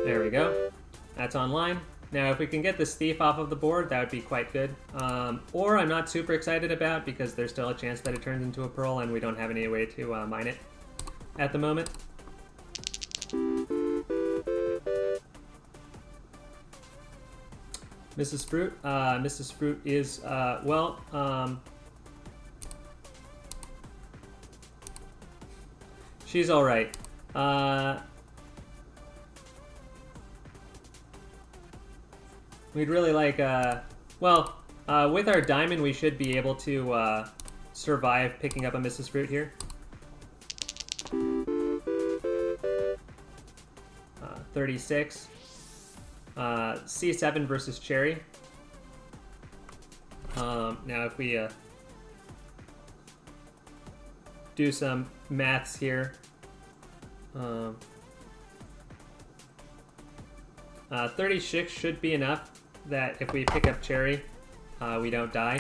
There we go. That's online. Now, if we can get this thief off of the board, that would be quite good. Or I'm not super excited about because there's still a chance that it turns into a pearl and we don't have any way to mine it at the moment. Mrs. Fruit. Mrs. Fruit is, well, she's alright. We'd really like, well, with our diamond, we should be able to survive picking up a Mrs. Fruit here. 36. C7 versus Cherry. Now, if we do some maths here, 36 should be enough that if we pick up Cherry, we don't die.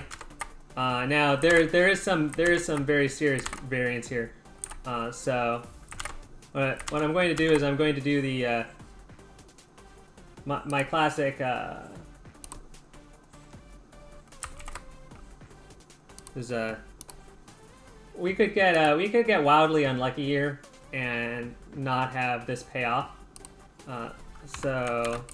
Now there is some very serious variance here. So what I'm going to do is I'm going to do the my classic we could get wildly unlucky here and not have this pay off. So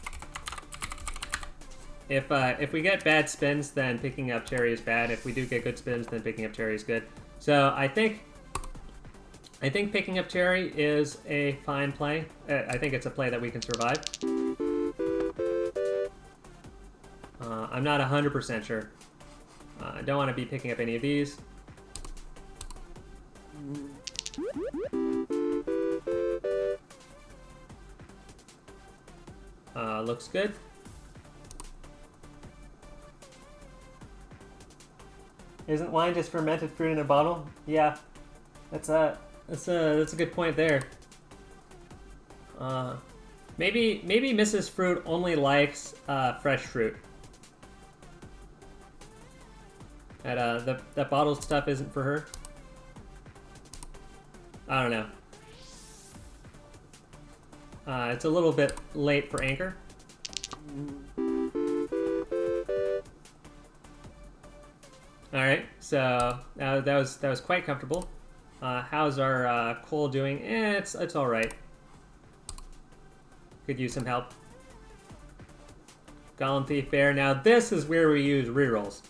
if we get bad spins, then picking up Cherry is bad. If we do get good spins, then picking up Cherry is good. So I think picking up Cherry is a fine play. I think it's a play that we can survive. I'm not 100% sure. I don't want to be picking up any of these. Looks good. Isn't wine just fermented fruit in a bottle? Yeah, that's a good point there. Maybe Mrs. Fruit only likes fresh fruit. That bottled stuff isn't for her. I don't know. It's a little bit late for Anchor. All right, so that was quite comfortable. How's our coal doing? It's all right. Could use some help. Golem Thief Bear. Now this is where we use rerolls.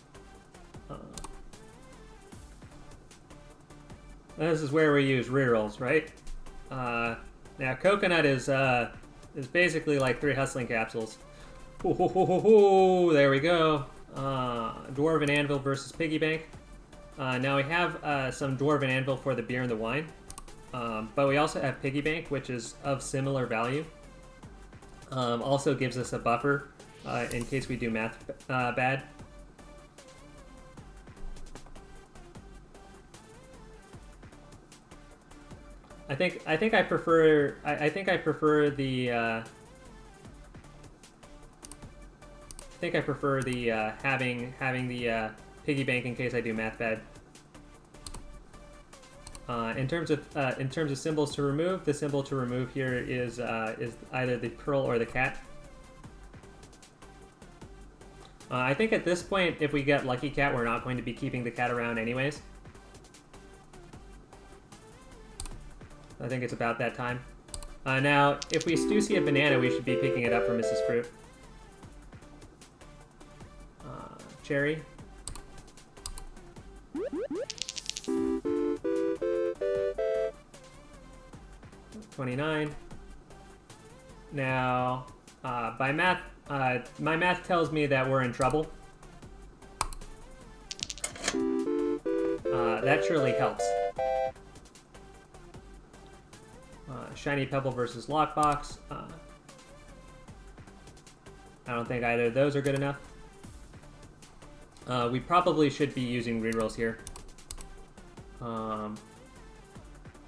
This is where we use rerolls, right? Now Coconut is basically like 3 hustling capsules. There we go. Dwarven Anvil versus Piggy Bank. Now we have some Dwarven Anvil for the beer and the wine, but we also have Piggy Bank, which is of similar value. Also gives us a buffer in case we do math bad. I think I prefer the having the piggy bank in case I do math bad. In terms of symbols to remove, the symbol to remove here is either the pearl or the cat. I think at this point, if we get Lucky Cat, we're not going to be keeping the cat around anyways. I think it's about that time. Now, if we do see a banana, we should be picking it up for Mrs. Fruit. Cherry. $29. Now, by math, my math tells me that we're in trouble. That surely helps. Shiny Pebble versus Lockbox. I don't think either of those are good enough. We probably should be using rerolls here.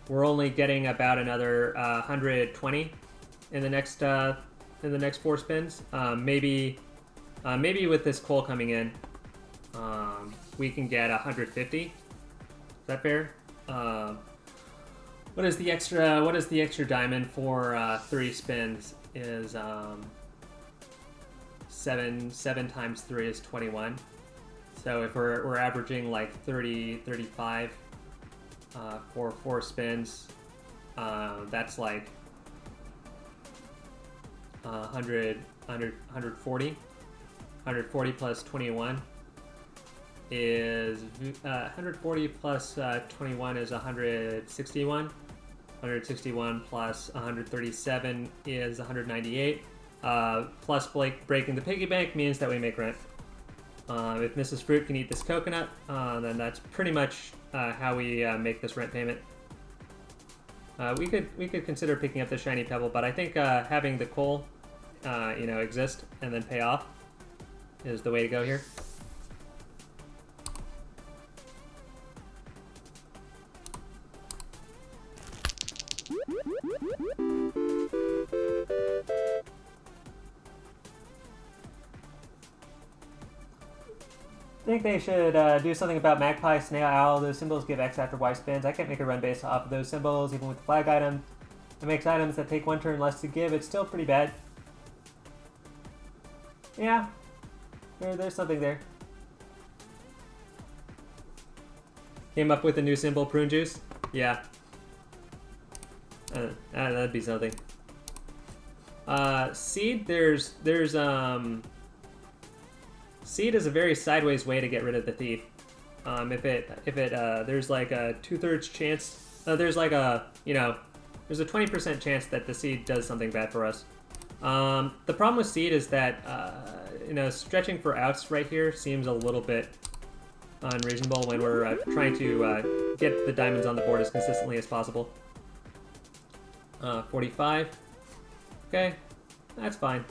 We're only getting about another 120 in the next 4 spins. Maybe with this coal coming in, we can get 150. Is that fair? What is the extra diamond for 3 spins? Is 7 times 3 is 21. So if we're averaging like 30, 35 for 4 spins, that's like 140. 140 plus 21 is 140 plus 21 is 161. 161 plus 137 is 198. Plus breaking the piggy bank means that we make rent. If Mrs. Fruit can eat this coconut, then that's pretty much how we make this rent payment. We could consider picking up the Shiny Pebble, but I think having the coal, exist and then pay off is the way to go here. I think they should do something about Magpie, Snail, Owl. Those symbols give X after Y spins. I can't make a run based off of those symbols, even with the flag item. It makes items that take 1 turn less to give. It's still pretty bad. Yeah, there's something there. Came up with a new symbol, prune juice. Yeah, that'd be something. Seed. Seed is a very sideways way to get rid of the thief. There's like a 2/3 chance. There's like a there's a 20% chance that the seed does something bad for us. The problem with seed is that stretching for outs right here seems a little bit unreasonable when we're trying to get the diamonds on the board as consistently as possible. 45. Okay, that's fine.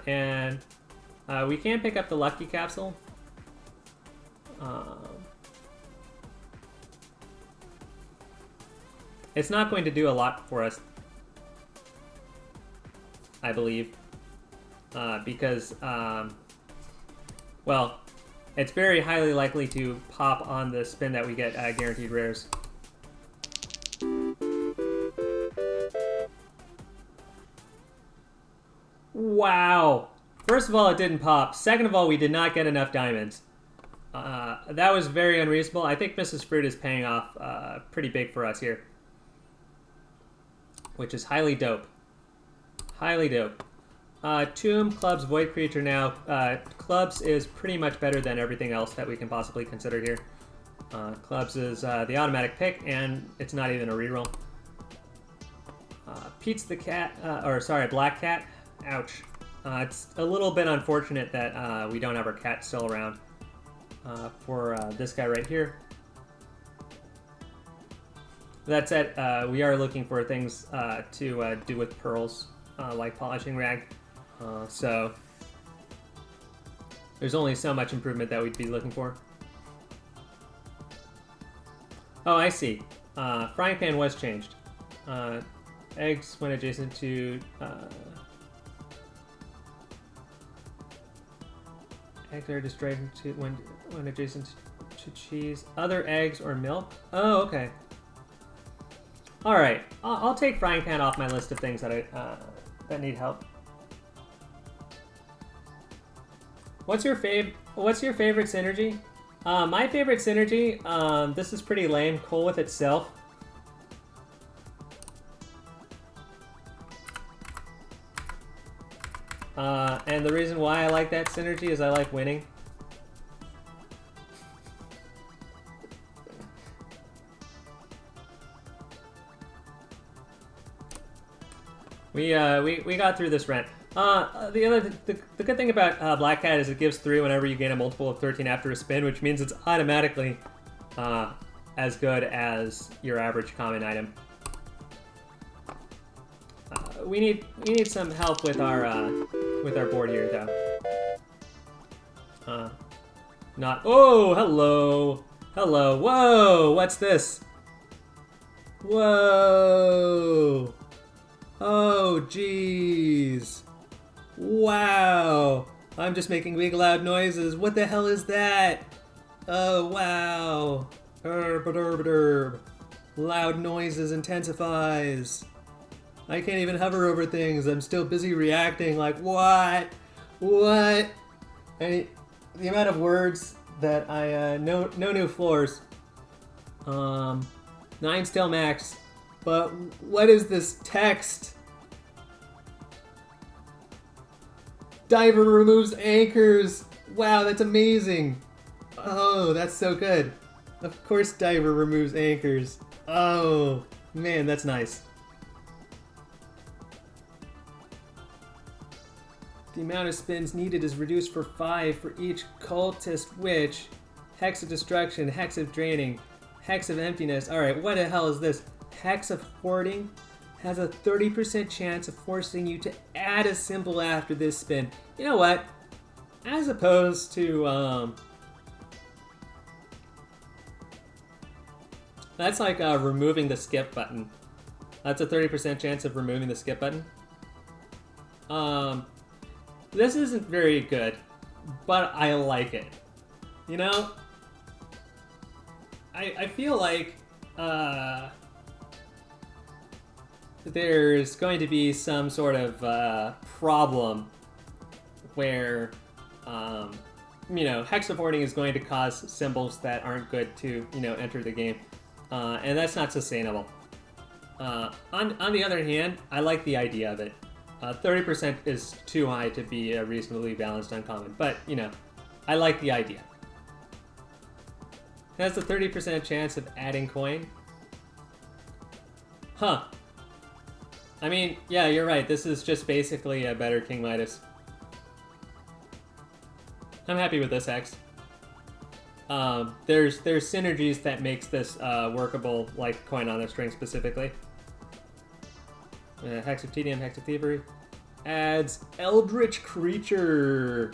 And we can pick up the Lucky Capsule. It's not going to do a lot for us, I believe, because, well, it's very highly likely to pop on the spin that we get guaranteed rares. Wow! First of all, it didn't pop. Second of all, we did not get enough diamonds. That was very unreasonable. I think Mrs. Fruit is paying off pretty big for us here, which is highly dope. Highly dope. Tomb, Clubs, Void Creature now. Clubs is pretty much better than everything else that we can possibly consider here. Clubs is the automatic pick, and it's not even a reroll. Pete's the cat, Black Cat. Ouch. It's a little bit unfortunate that we don't have our cat still around for this guy right here. That said, we are looking for things to do with pearls, like Polishing Rag. So there's only so much improvement that we'd be looking for. Oh, I see. Frying Pan was changed. Eggs when adjacent to... Eggs are destroyed when adjacent to cheese. Other eggs or milk? Oh, okay. All right, I'll take frying pan off my list of things that that need help. What's your favorite synergy? My favorite synergy. This is pretty lame. Coal with itself. And the reason why I like that synergy is I like winning. We got through this rent. The good thing about Black Cat is it gives 3 whenever you gain a multiple of 13 after a spin, which means it's automatically as good as your average common item. We need some help with our board here though. Not. Oh, hello, hello. Whoa, what's this? Whoa. Oh, jeez. Wow. I'm just making big loud noises. What the hell is that? Oh, wow. Loud noises intensifies. I can't even hover over things. I'm still busy reacting like, what? What? And the amount of words that I, no new floors. 9 still max. But what is this text? Diver removes anchors. Wow, that's amazing. Oh, that's so good. Of course Diver removes anchors. Oh, man, that's nice. The amount of spins needed is reduced for 5 for each cultist witch. Hex of destruction, hex of draining, hex of emptiness. Alright, what the hell is this? Hex of hoarding has a 30% chance of forcing you to add a symbol after this spin. You know what? As opposed to, that's like removing the skip button. That's a 30% chance of removing the skip button. This isn't very good, but I like it. You know? I feel like, there's going to be some sort of problem where, you know, hex of hoarding is going to cause symbols that aren't good to, you know, enter the game, and that's not sustainable. On the other hand, I like the idea of it. 30% is too high to be a reasonably balanced uncommon, but, you know, I like the idea. It has a 30% chance of adding coin. Huh. I mean, yeah, you're right. This is just basically a better King Midas. I'm happy with this hex. There's synergies that makes this workable, like coin on a string specifically. Hex of Tedium, Hex of Thievery. Adds Eldritch Creature.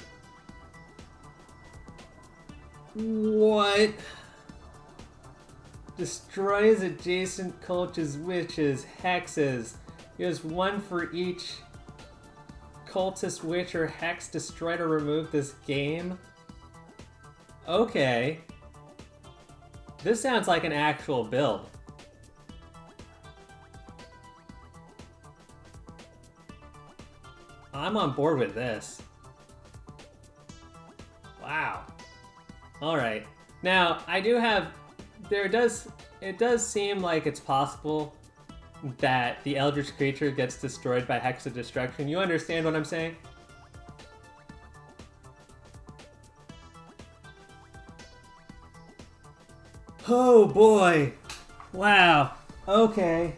What? Destroys adjacent cultists, witches, hexes. Use 1 for each cultist, witch, or hex destroyed or removed this game. Okay. This sounds like an actual build. I'm on board with this. Wow. Alright. Now, I do have... it does seem like it's possible that the Eldritch Creature gets destroyed by Hex of Destruction. You understand what I'm saying? Oh boy! Wow. Okay.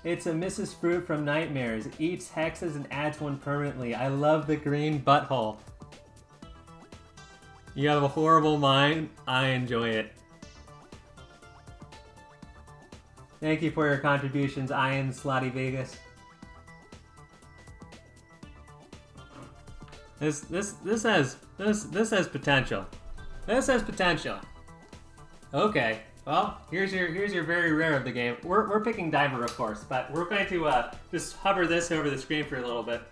It's a Mrs. Fruit from Nightmares. It eats hexes and adds 1 permanently. I love the green butthole. You have a horrible mind. I enjoy it. Thank you for your contributions, Ian Slotty Vegas. This has potential. This has potential. Okay. Well, here's your very rare of the game. We're picking Diver, of course, but we're going to just hover this over the screen for a little bit.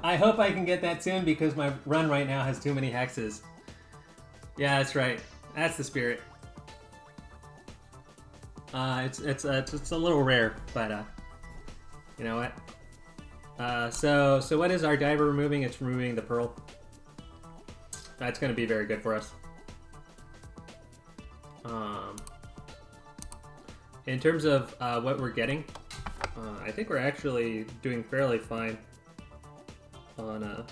I hope I can get that soon because my run right now has too many hexes. Yeah, that's right. That's the spirit. It's a little rare, but you know what? So what is our diver removing? It's removing the pearl. That's going to be very good for us. In terms of what we're getting, I think we're actually doing fairly fine on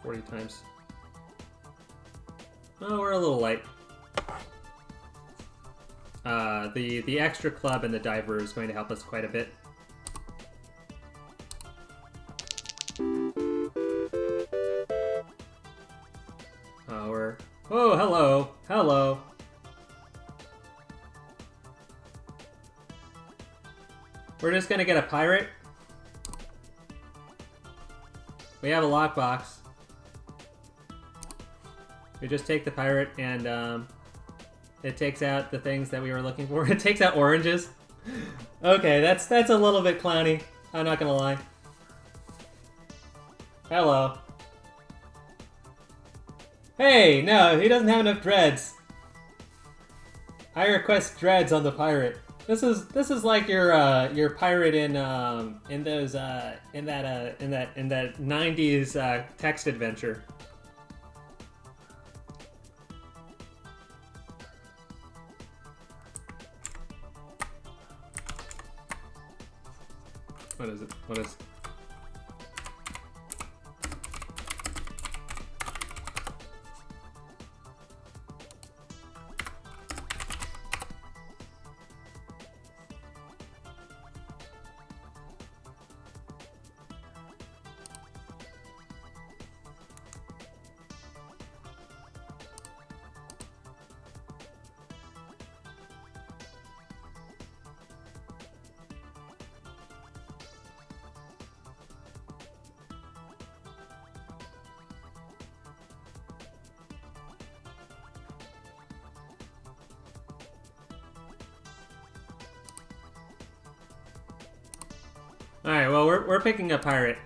40 times. Oh, we're a little light. The extra club and the diver is going to help us quite a bit. Oh, hello, hello. We're just gonna get a pirate. We have a lockbox. We just take the pirate and it takes out the things that we were looking for. It takes out oranges. Okay, that's a little bit clowny. I'm not gonna lie. Hello. Hey, no, he doesn't have enough dreads. I request dreads on the pirate. This is like your pirate in that 90s text adventure. What is it? What is? Alright, well, we're picking a pirate.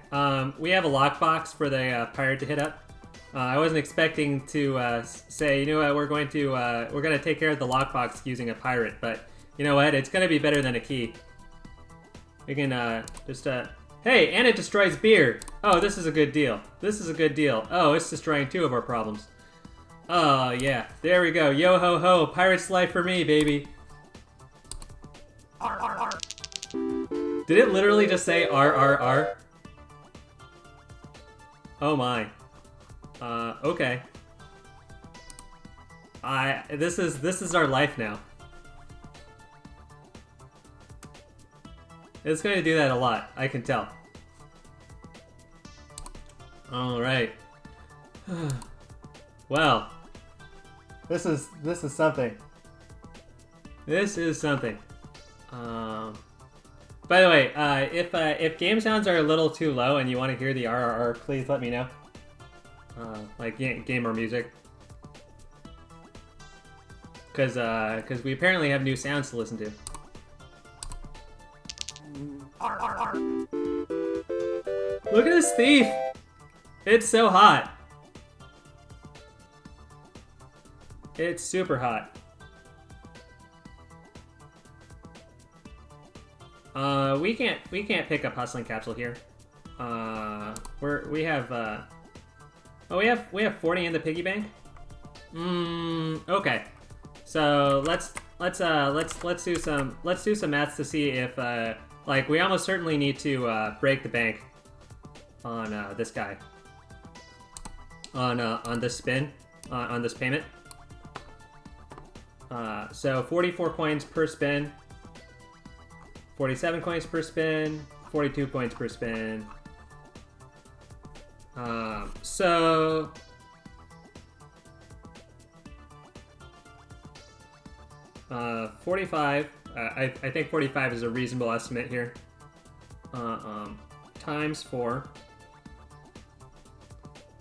We have a lockbox for the pirate to hit up. I wasn't expecting to say, you know what, we're gonna take care of the lockbox using a pirate, but you know what, it's gonna be better than a key. We can hey, and it destroys beer! Oh, this is a good deal. This is a good deal. Oh, it's destroying 2 of our problems. Oh, yeah. There we go. Yo ho ho, pirate's life for me, baby. Arr, arr, arr. Did it literally just say RRR? Oh my. Okay. This is our life now. It's going to do that a lot, I can tell. Alright. Well. This is something. This is something. By the way, if game sounds are a little too low and you want to hear the RRR, please let me know. Like game or music, because we apparently have new sounds to listen to. Look at this thief! It's so hot. It's super hot. We can't pick up hustling capsule here. We have 40 in the piggy bank. Okay. So let's do some maths to see if like we almost certainly need to break the bank on this guy. On this spin, on this payment. So 44 coins per spin. 47 coins per spin, 42 coins per spin. So 45. I think 45 is a reasonable estimate here. Times 4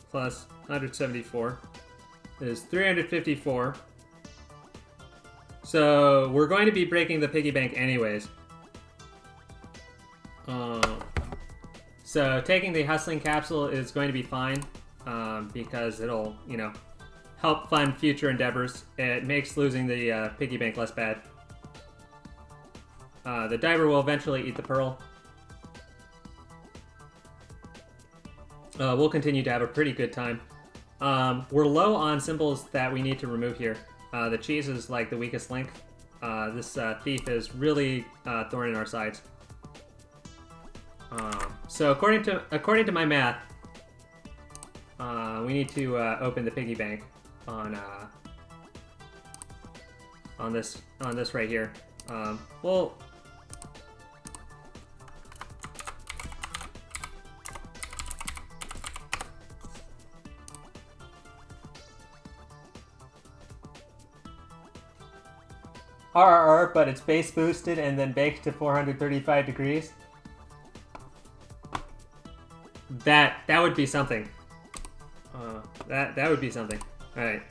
plus 174 is 354. So we're going to be breaking the piggy bank anyways. So taking the hustling capsule is going to be fine because it'll, help fund future endeavors. It makes losing the piggy bank less bad. The diver will eventually eat the pearl. We'll continue to have a pretty good time. We're low on symbols that we need to remove here. The cheese is like the weakest link. This thief is really thorn in our sides. So according to my math, we need to open the piggy bank on this right here. Well. RRR, but it's base boosted and then baked to 435 degrees. That would be something. That would be something. All right.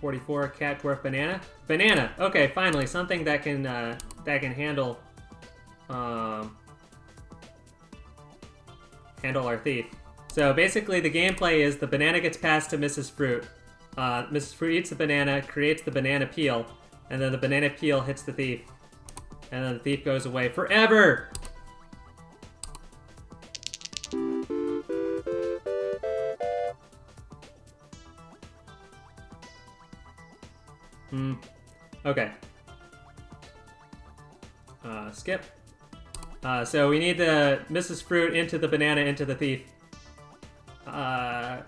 $44 cat dwarf banana. Banana. Okay, finally something that can handle handle our thief. So basically the gameplay is the banana gets passed to Mrs. Fruit. Mrs. Fruit eats the banana, creates the banana peel, and then the banana peel hits the thief. And then the thief goes away forever! Okay. Skip. So we need the Mrs. Fruit into the banana into the thief.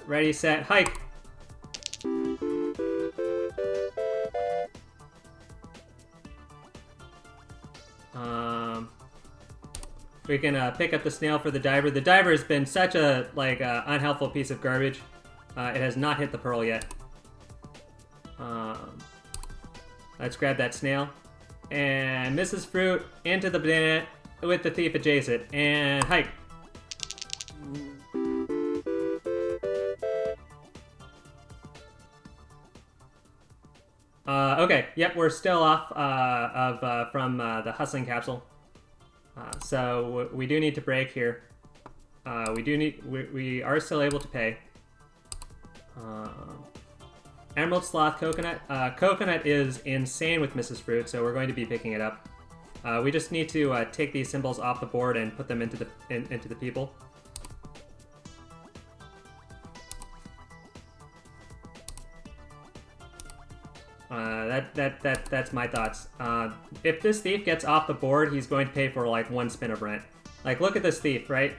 Ready, set, hike! We can pick up the snail for the diver. The diver has been such a unhelpful piece of garbage. It has not hit the pearl yet. Let's grab that snail. And Mrs. Fruit into the banana with the thief adjacent. And hike. Okay, yep, we're still off from the hustling capsule. So we do need to break here. We are still able to pay. Emerald Sloth Coconut. Coconut is insane with Mrs. Fruit, so we're going to be picking it up. We just need to take these symbols off the board and put them into the people. That's my thoughts. If this thief gets off the board, he's going to pay for like one spin of rent. Like, look at this thief, right?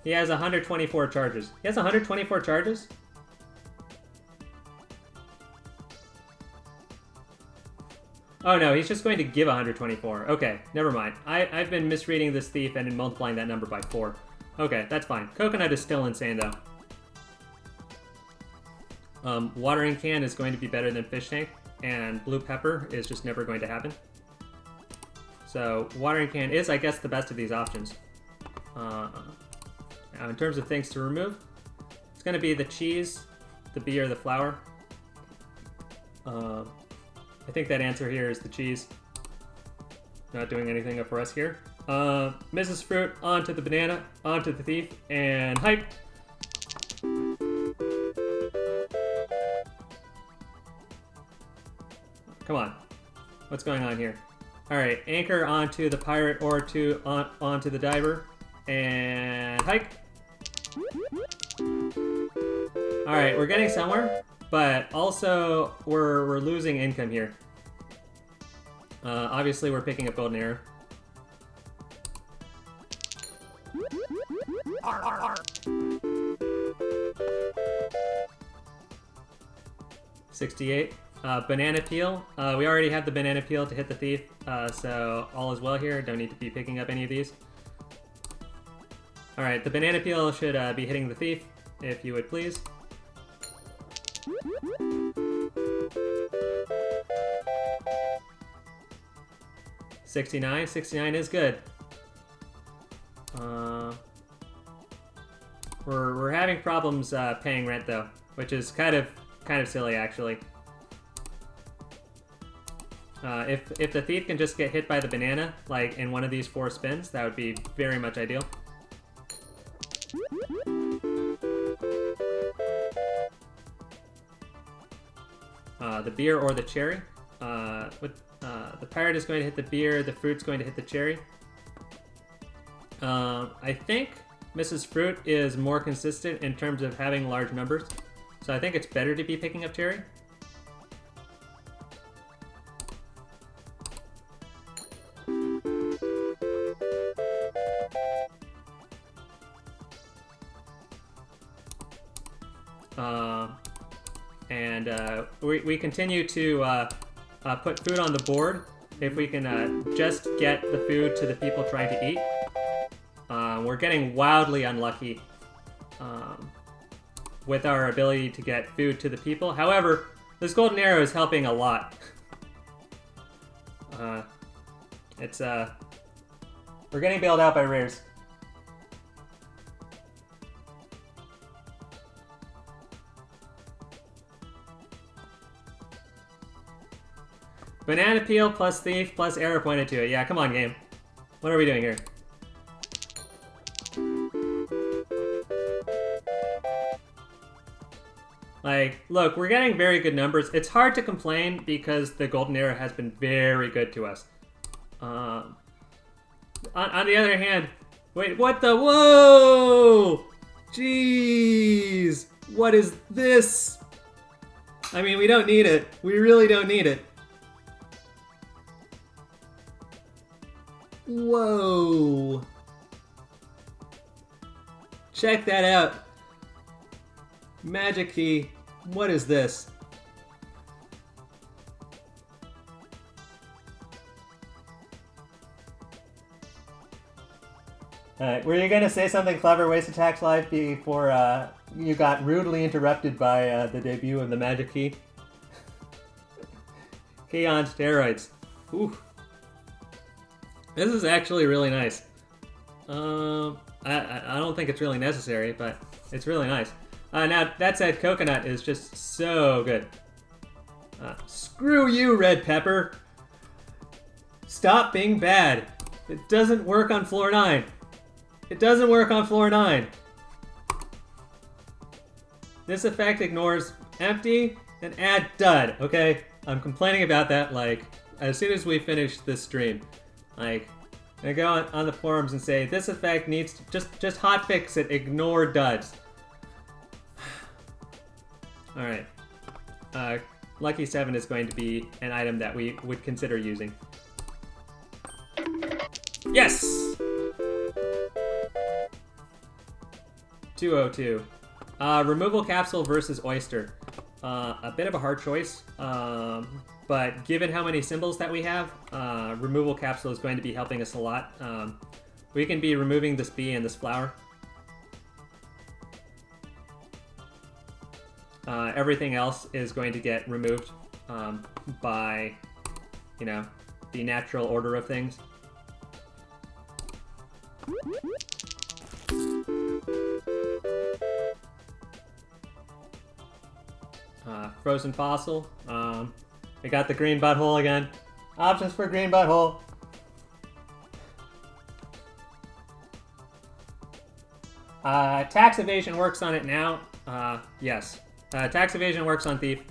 He has 124 charges. He has 124 charges? Oh no, he's just going to give 124. Okay, never mind. I've been misreading this thief and multiplying that number by 4. Okay, that's fine. Coconut is still insane though. Watering can is going to be better than fish tank, and blue pepper is just never going to happen. So watering can is, I guess, the best of these options. Now, in terms of things to remove, it's going to be the cheese, the bee, or the flour. I think that answer here is the cheese. Not doing anything for us here. Mrs. Fruit onto the banana, onto the thief, and hike. Come on. What's going on here? Alright, anchor onto the pirate or onto the diver. And hike. Alright, we're getting somewhere, but also we're losing income here. Obviously we're picking up golden arrow. $68. Banana peel. We already have the banana peel to hit the thief, so all is well here. Don't need to be picking up any of these. Alright, the banana peel should be hitting the thief, if you would please. $69. $69 is good. We're having problems paying rent though, which is kind of kind of silly, actually. If the thief can just get hit by the banana, like in one of these 4 spins, that would be very much ideal. The beer or the cherry. The pirate is going to hit the beer, the fruit's going to hit the cherry. I think Mrs. Fruit is more consistent in terms of having large numbers, so I think it's better to be picking up cherry. We continue to put food on the board if we can just get the food to the people trying to eat. We're getting wildly unlucky with our ability to get food to the people. However, this golden arrow is helping a lot. We're getting bailed out by rares. Banana peel plus thief plus arrow pointed to it. Yeah, come on, game. What are we doing here? Like, look, we're getting very good numbers. It's hard to complain because the golden arrow has been very good to us. On the other hand, wait, what the? Whoa! Jeez! What is this? I mean, we don't need it. We really don't need it. Whoa! Check that out. Magic key. What is this? Alright, were you going to say something clever, Waste Attacks Live, before you got rudely interrupted by the debut of the Magic Key? Key on steroids. Ooh. This is actually really nice. I don't think it's really necessary, but it's really nice. Now, that said, coconut is just so good. Screw you, red pepper. Stop being bad. It doesn't work on floor 9. It doesn't work on floor 9. This effect ignores empty and add dud, okay? I'm complaining about that, like, as soon as we finish this stream. Like, I go on the forums and say, this effect needs to just hotfix it, ignore duds. Alright. Lucky 7 is going to be an item that we would consider using. Yes! 202. Removal capsule versus oyster. A bit of a hard choice, but given how many symbols that we have, removal capsule is going to be helping us a lot. We can be removing this bee and this flower. Everything else is going to get removed by, you know, the natural order of things. Frozen fossil. We got the green butthole again. Options for green butthole. Tax evasion works on it now. Yes. Tax evasion works on thief.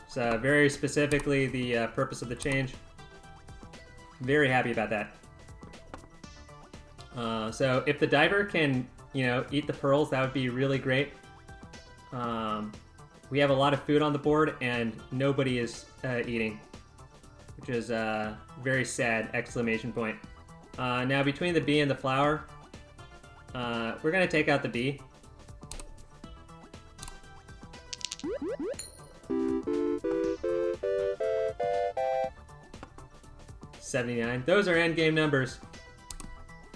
It's very specifically the purpose of the change. Very happy about that. So if the diver can, you know, eat the pearls, that would be really great. We have a lot of food on the board and nobody is eating, which is very sad, exclamation point. Now between the bee and the flower, we're gonna take out the bee. $79. Those are endgame numbers.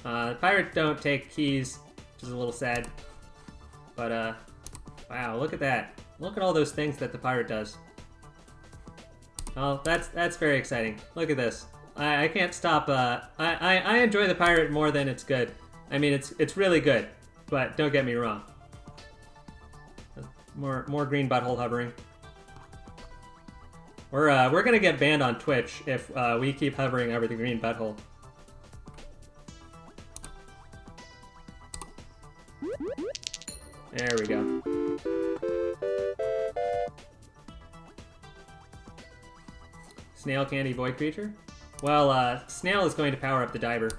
The pirate don't take keys, which is a little sad. But wow, look at that. Look at all those things that the pirate does. Oh, that's very exciting. Look at this. I can't stop. I enjoy the pirate more than it's good. I mean, it's really good, but don't get me wrong. More green butthole hovering. We're gonna get banned on Twitch if we keep hovering over the green butthole. There we go. Snail Candy Void Creature? Well, Snail is going to power up the Diver.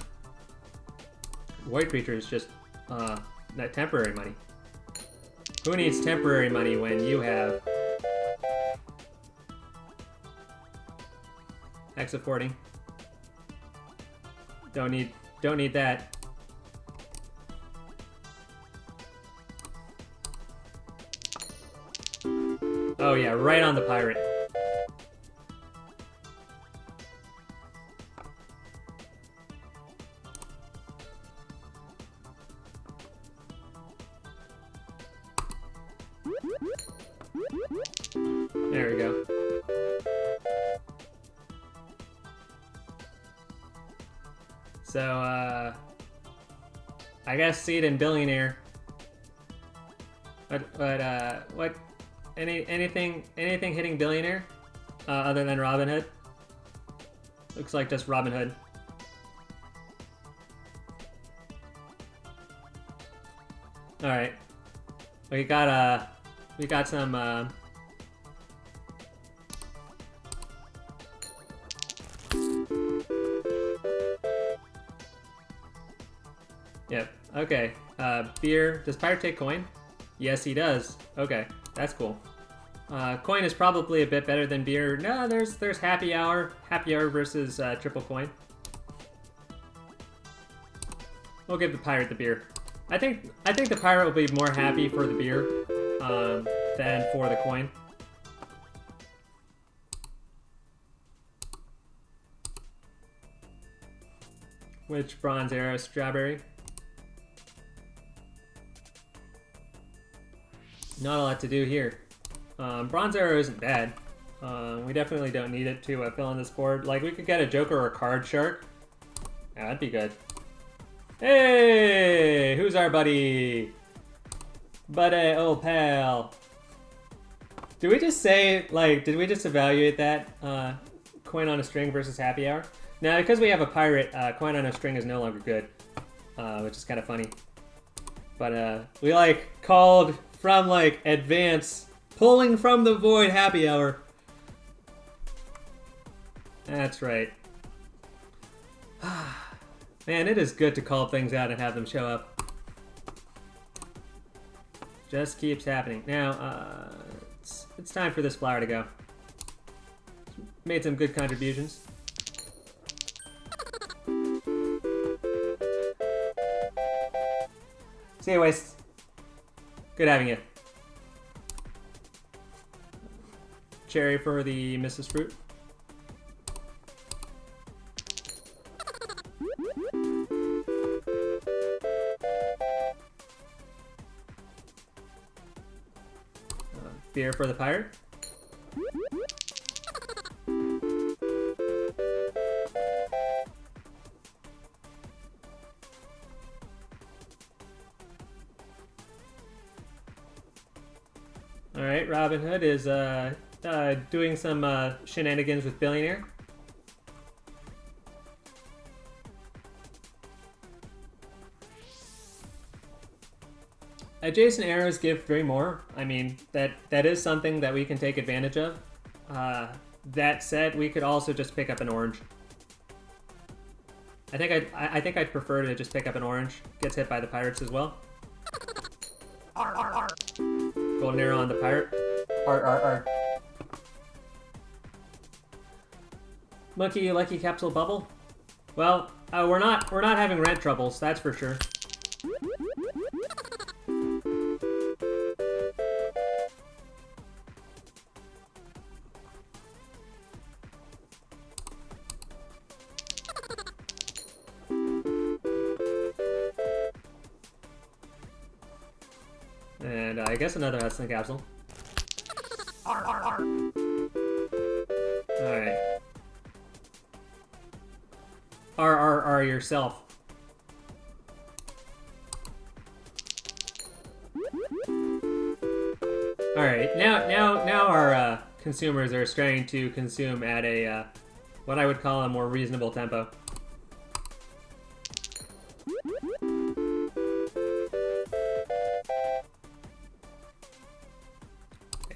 Void Creature is just that temporary money. Who needs temporary money when you have Hexaforting? Don't need that. Oh yeah, right on the pirate. There we go. So, I guess Seed and Billionaire. What? Anything hitting Billionaire, other than Robin Hood? Looks like just Robin Hood. All right, we got some. Yep. Okay. Beer. Does Pirate take coin? Yes, he does. Okay, that's cool. Coin is probably a bit better than beer. No, there's happy hour. Happy hour versus triple coin. We'll give the pirate the beer. I think the pirate will be more happy for the beer than for the coin. Which Bronze Arrow? Strawberry? Not a lot to do here. Bronze Arrow isn't bad. We definitely don't need it to fill in this board. Like, we could get a Joker or a Card Shark. Yeah, that'd be good. Hey! Who's our buddy? Buddy, old pal. Did we just say, like, did we just evaluate that? Coin on a string versus happy hour? Now, because we have a pirate, coin on a string is no longer good. Which is kind of funny. But, we, like, called from, like, advance, pulling from the void happy hour. That's right. Man, it is good to call things out and have them show up. Just keeps happening. Now, it's time for this flower to go. Made some good contributions. See you, Waste. Good having you. Cherry for the Mrs. Fruit. Beer for the pirate. Alright, Robin Hood is doing some shenanigans with Billionaire. Adjacent arrows give 3 more. I mean, that is something that we can take advantage of. That said, we could also just pick up an orange. I think I'd prefer to just pick up an orange. Gets hit by the pirates as well. Golden arrow on the pirate. Monkey Lucky Capsule Bubble. Well, we're not having rent troubles, that's for sure. And I guess another Hudson Capsule. Alright. R yourself. Alright, now our consumers are starting to consume at a what I would call a more reasonable tempo.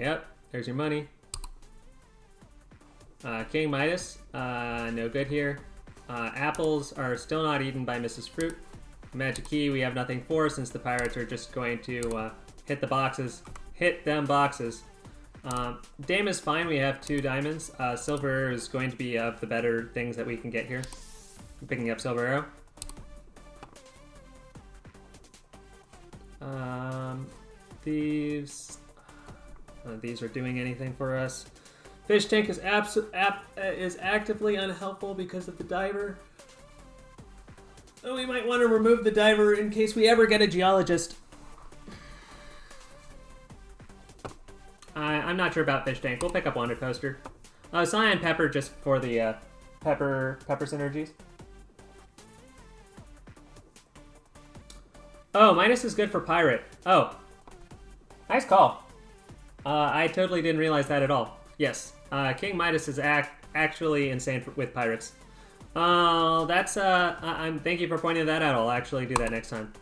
Yep, there's your money. King Midas, no good here. Apples are still not eaten by Mrs. Fruit. Magic Key we have nothing for since the pirates are just going to hit the boxes. Hit them boxes. Dame is fine, we have 2 diamonds. Silver is going to be of the better things that we can get here. I'm picking up Silver Arrow. Thieves. These are doing anything for us. Fish tank is actively unhelpful because of the diver. Oh, we might want to remove the diver in case we ever get a geologist. I'm not sure about fish tank. We'll pick up Wanted Poster. Cyan Pepper just for the pepper synergies. Oh, minus is good for pirate. Oh, nice call. I totally didn't realize that at all. Yes, King Midas is actually insane with pirates. That's thank you for pointing that out. I'll actually do that next time.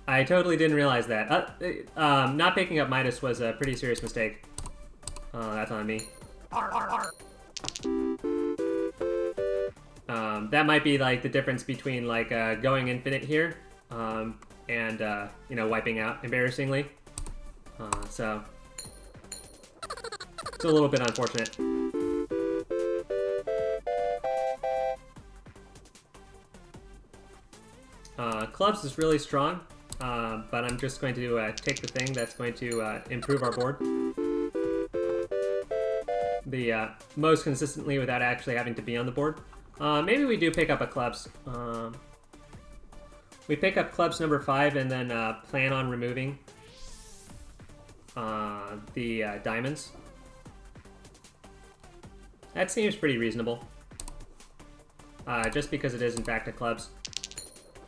I totally didn't realize that. Not picking up Midas was a pretty serious mistake. That's on me. That might be like the difference between like going infinite here and you know, wiping out embarrassingly. So it's a little bit unfortunate. Clubs is really strong, but I'm just going to take the thing that's going to improve our board. The most consistently without actually having to be on the board. Maybe we do pick up a clubs. We pick up clubs number 5 and then plan on removing the diamonds. That seems pretty reasonable. Just because it is in fact a clubs.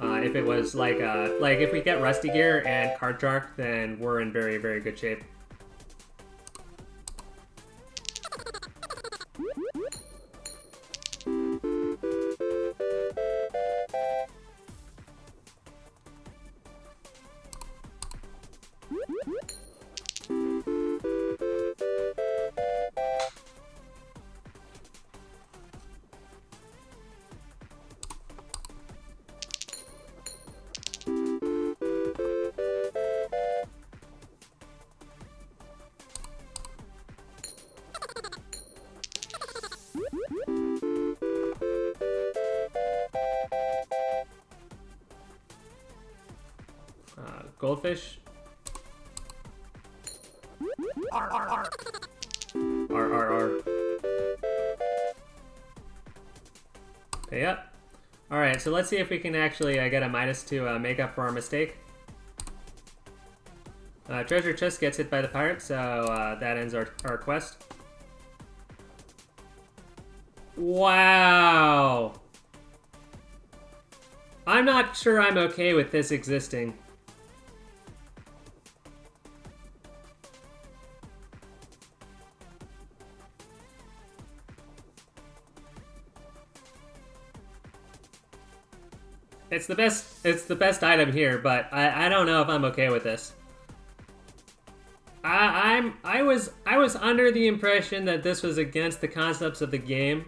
If it was like if we get Rusty Gear and Card Shark, then we're in very, very good shape. Goldfish. R. Pay up. Alright, so let's see if we can actually get a Midas to make up for our mistake. Treasure chest gets hit by the pirate, so that ends our quest. Wow! I'm not sure I'm okay with this existing. It's the best item here, but I don't know if I'm okay with this. I was under the impression that this was against the concepts of the game.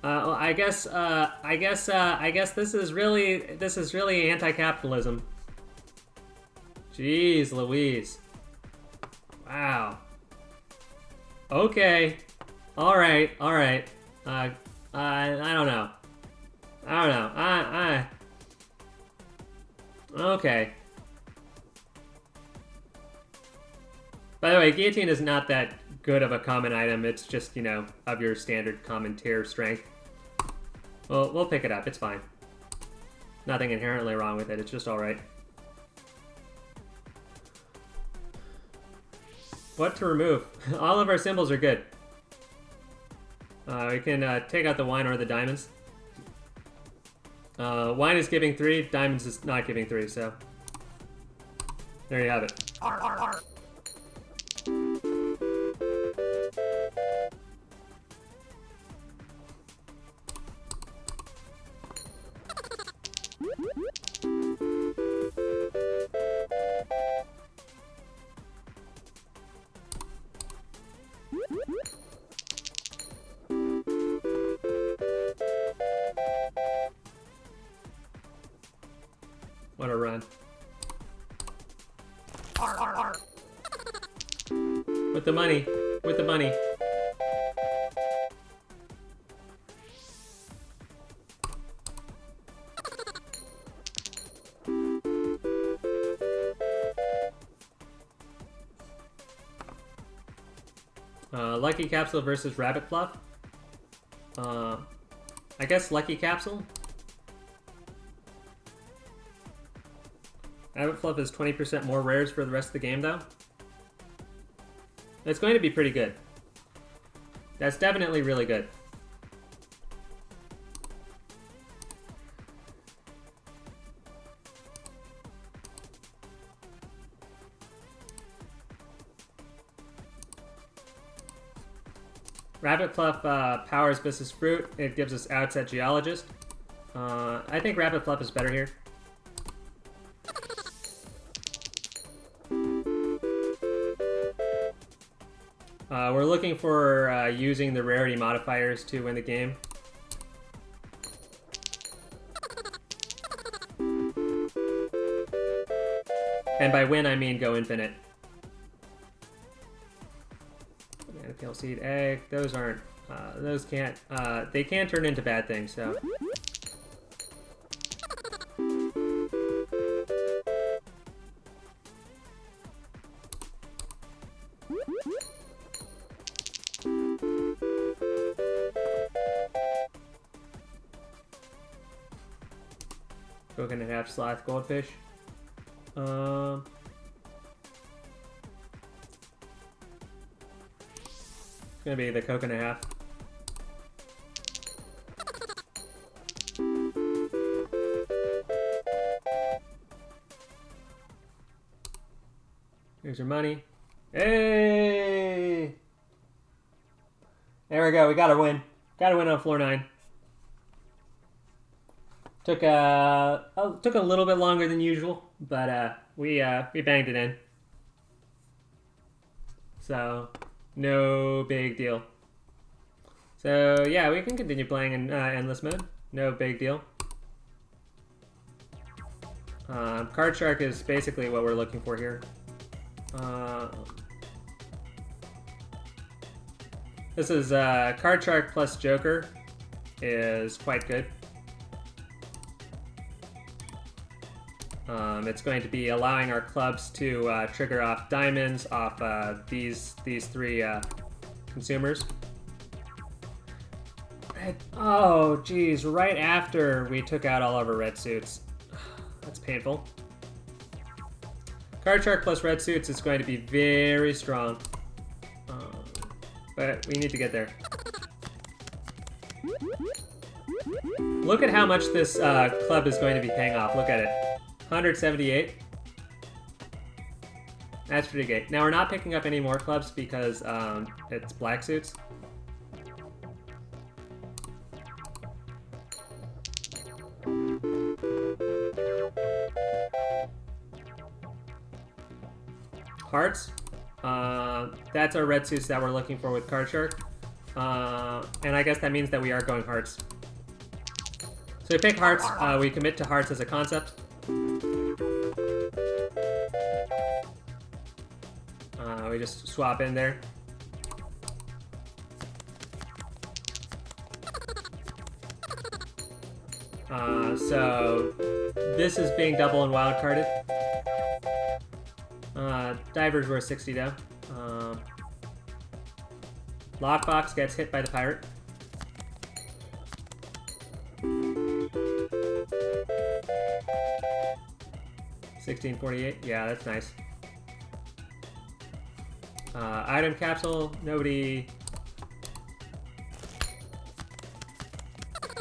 I guess this is really anti-capitalism. Jeez Louise. Wow. Okay. All right. I don't know. Okay. By the way, guillotine is not that good of a common item. It's just, you know, of your standard common tier strength. Well, we'll pick it up. It's fine. Nothing inherently wrong with it. It's just alright. What to remove? All of our symbols are good. We can take out the wine or the diamonds. Wine is giving 3, diamonds is not giving 3, so. There you have it. What a run. With the money. With the money. Lucky Capsule versus Rabbit Fluff. I guess Lucky Capsule. Rabbit Fluff is 20% more rares for the rest of the game, though. It's going to be pretty good. That's definitely really good. Rabbit Fluff powers Business Fruit. It gives us outs at Geologist. I think Rabbit Fluff is better here. We're looking for using the rarity modifiers to win the game. And by win, I mean go infinite. Banana Peel Seed, Egg, those aren't, those can't, they can turn into bad things, so. Coconut half sloth goldfish. It's gonna be the coconut half. Here's your money. Hey! There we go. We got to win. Got to win on floor 9. Took a little bit longer than usual, but we banged it in. So no big deal. So yeah, we can continue playing in endless mode. No big deal. Card Shark is basically what we're looking for here. This is Card Shark plus Joker is quite good. It's going to be allowing our clubs to trigger off diamonds off these three consumers. Oh, geez, right after we took out all of our red suits. That's painful. Card Shark plus red suits is going to be very strong. But we need to get there. Look at how much this club is going to be paying off. Look at it. 178. That's pretty good. Now we're not picking up any more clubs because it's black suits. Hearts. That's our red suits that we're looking for with Card Shark. And I guess that means that we are going hearts. So we pick hearts, we commit to hearts as a concept. We just swap in there. So this is being double and wild carded. Divers were 60 though. Lockbox gets hit by the pirate. $16.48. Yeah, that's nice. Item capsule. Nobody.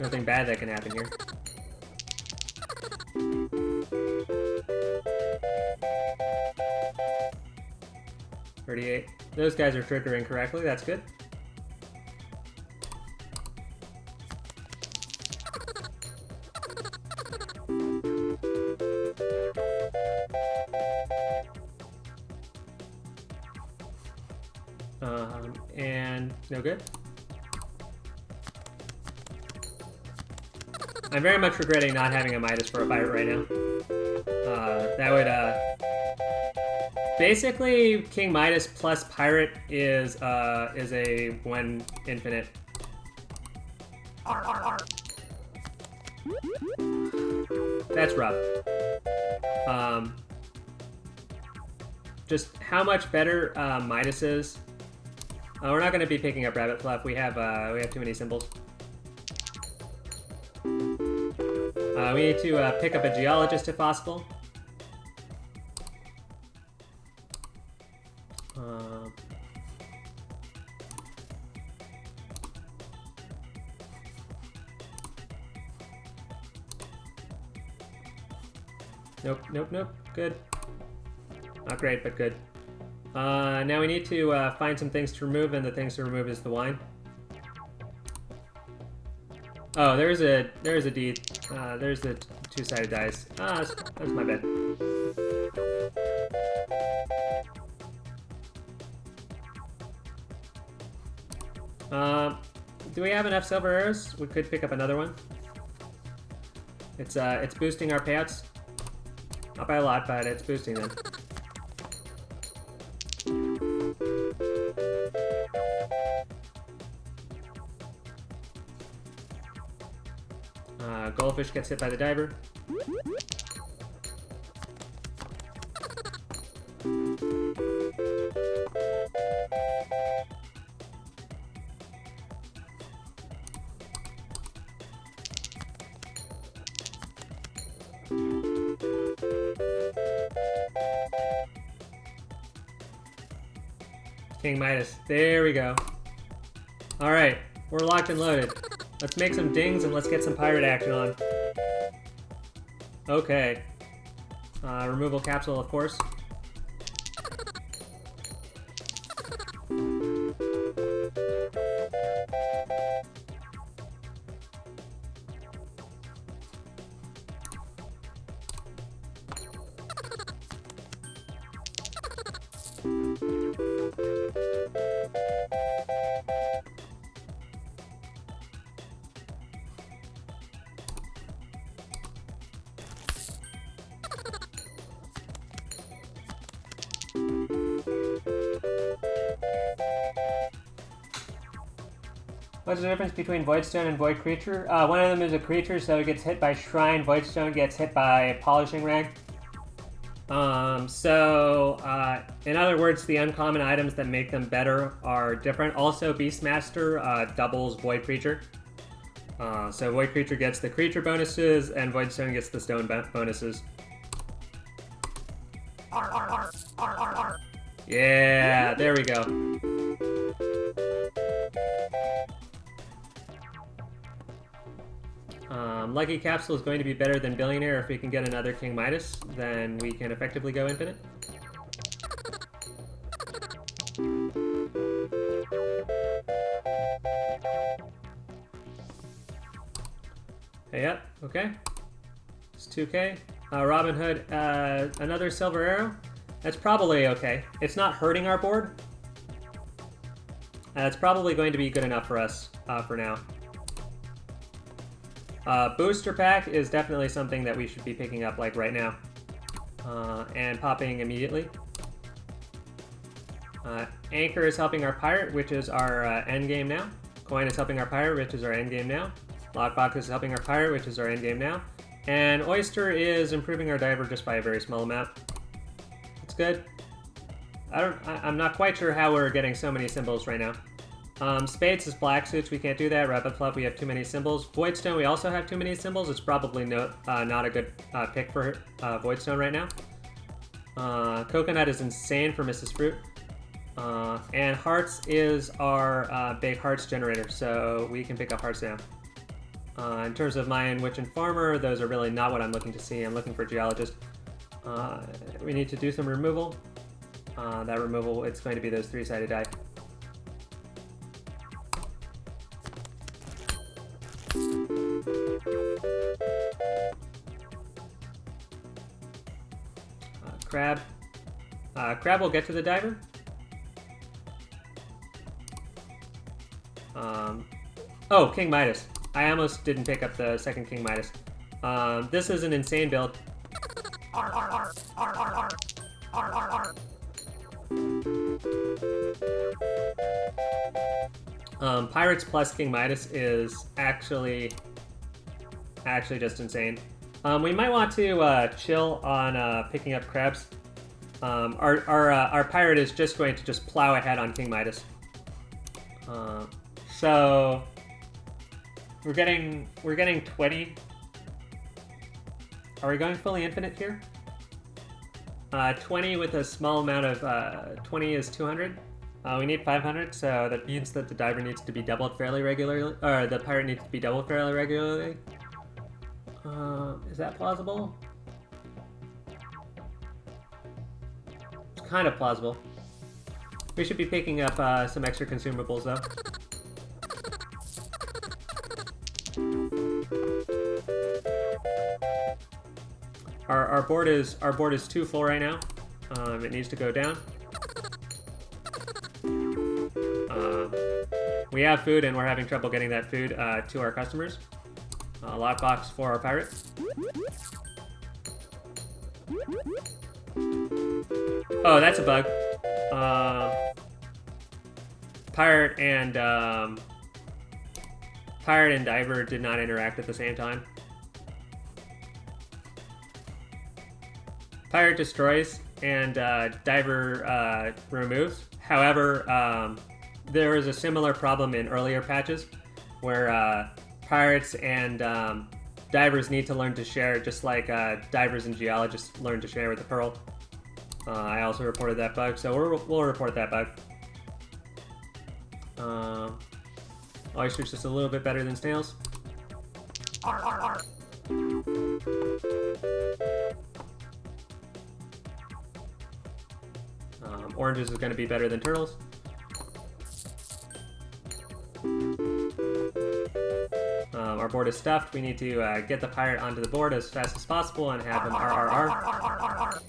Nothing bad that can happen here. 38. Those guys are triggering correctly. That's good. And no good. I'm very much regretting not having a Midas for a pirate right now. That would, basically, King Midas plus pirate is a one infinite. That's rough. Just how much better Midas is. We're not going to be picking up Rabbit Fluff. We have too many symbols. We need to pick up a Geologist if possible. Nope. Good. Not great, but good. Now we need to find some things to remove, and the things to remove is the wine. Oh, there's a D. There's the two-sided dice. That's my bad. Do we have enough silver arrows? We could pick up another one. It's boosting our payouts. Not by a lot, but it's boosting them. Goldfish gets hit by the diver. King Midas. There we go. Alright, we're locked and loaded. Let's make some dings and let's get some pirate action on. Okay. Removal capsule, of course. What's the difference between Voidstone and Void Creature? One of them is a creature, so it gets hit by Shrine. Voidstone gets hit by Polishing Rag. In other words, the uncommon items that make them better are different. Also, Beastmaster doubles Void Creature. So Void Creature gets the creature bonuses, and Voidstone gets the stone bonuses. Yeah, there we go. Lucky Capsule is going to be better than Billionaire. If we can get another King Midas, then we can effectively go infinite. Hey, yep, okay. It's 2K. Robin Hood, another Silver Arrow. That's probably okay. It's not hurting our board. It's probably going to be good enough for us for now. Booster Pack is definitely something that we should be picking up like right now. And popping immediately. Anchor is helping our pirate, which is our end game now. Coin is helping our pirate, which is our end game now. Lockbox is helping our pirate, which is our end game now. And Oyster is improving our diver just by a very small amount. It's good. I'm not quite sure how we're getting so many symbols right now. Spades is black suits, we can't do that. Rabbit Fluff, we have too many symbols. Voidstone, we also have too many symbols. It's probably not a good pick for Voidstone right now. Coconut is insane for Mrs. Fruit. And Hearts is our big Hearts generator, so we can pick up Hearts now. In terms of Mayan, Witch, and Farmer, those are really not what I'm looking to see. I'm looking for Geologist. We need to do some removal. that removal, it's going to be those 3-sided die. Crab. Crab will get to the diver. Oh, King Midas. I almost didn't pick up the second King Midas. This is an insane build. Pirates plus King Midas is actually just insane. We might want to chill on picking up crabs. Our pirate is just going to just plow ahead on King Midas. So we're getting 20. Are we going fully infinite here? 20 with a small amount of 20 is 200. We need 500, so that means that the diver needs to be doubled fairly regularly, or the pirate needs to be doubled fairly regularly. Is that plausible? It's kind of plausible. We should be picking up some extra consumables though. Our board is too full right now. It needs to go down. We have food and we're having trouble getting that food to our customers. Lockbox for our pirate. Oh, that's a bug. Pirate and diver did not interact at the same time. Pirate destroys and diver removes. However, there is a similar problem in earlier patches where pirates and divers need to learn to share, just like divers and geologists learn to share with the pearl. I also reported that bug, so we'll report that bug. Oysters just a little bit better than snails. Oranges is going to be better than turtles. Our board is stuffed. We need to get the pirate onto the board as fast as possible and have him RRR.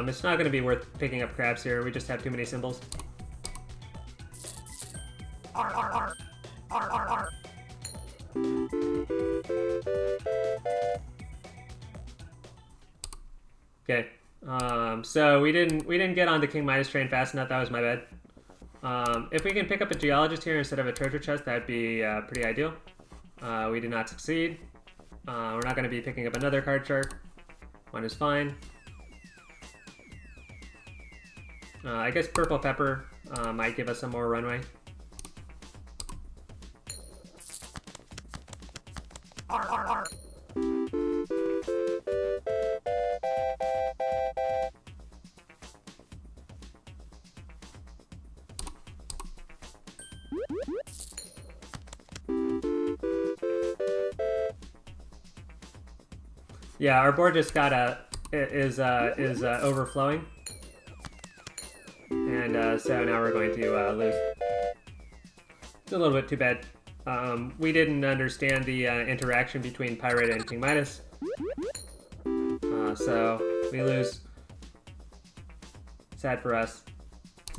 It's not going to be worth picking up crabs here. We just have too many symbols. Okay. So we didn't get on the King Midas train fast enough. That was my bad. If we can pick up a geologist here instead of a treasure chest, that'd be pretty ideal. We did not succeed. We're not going to be picking up another card shark. One is fine. I guess purple pepper might give us some more runway. Yeah, our board just got is overflowing. And so now we're going to lose. It's a little bit too bad. We didn't understand the interaction between Pirate and King Midas. So we lose. Sad for us. It's,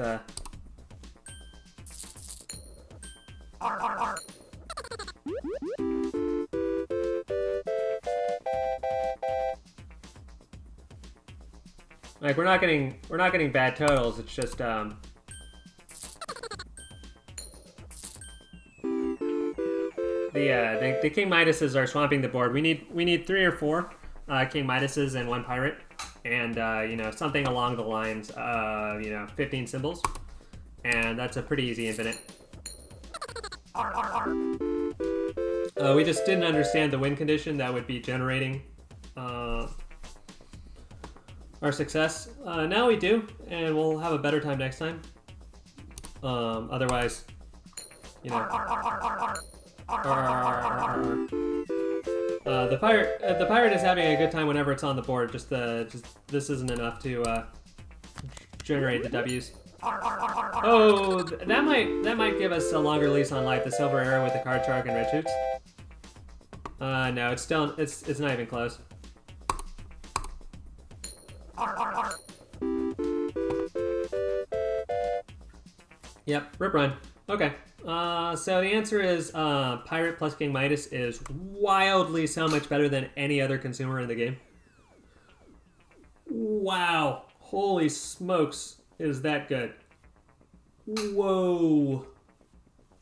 like we're not getting bad totals. It's just the King Midases are swamping the board. We need 3 or 4 King Midases and 1 pirate, and you know, something along the lines of, you know, 15 symbols, and that's a pretty easy infinite. We just didn't understand the win condition that would be generating our success. Now we do, and we'll have a better time next time. Otherwise, you know. The pirate is having a good time whenever it's on the board. Just this isn't enough to generate the W's. Oh, that might give us a longer lease on life. The silver arrow with the card shark and red shoots. No, it's not even close. Yep, rip run. Okay. So the answer is Pirate plus King Midas is wildly so much better than any other consumer in the game. Wow. Holy smokes, is that good. Whoa.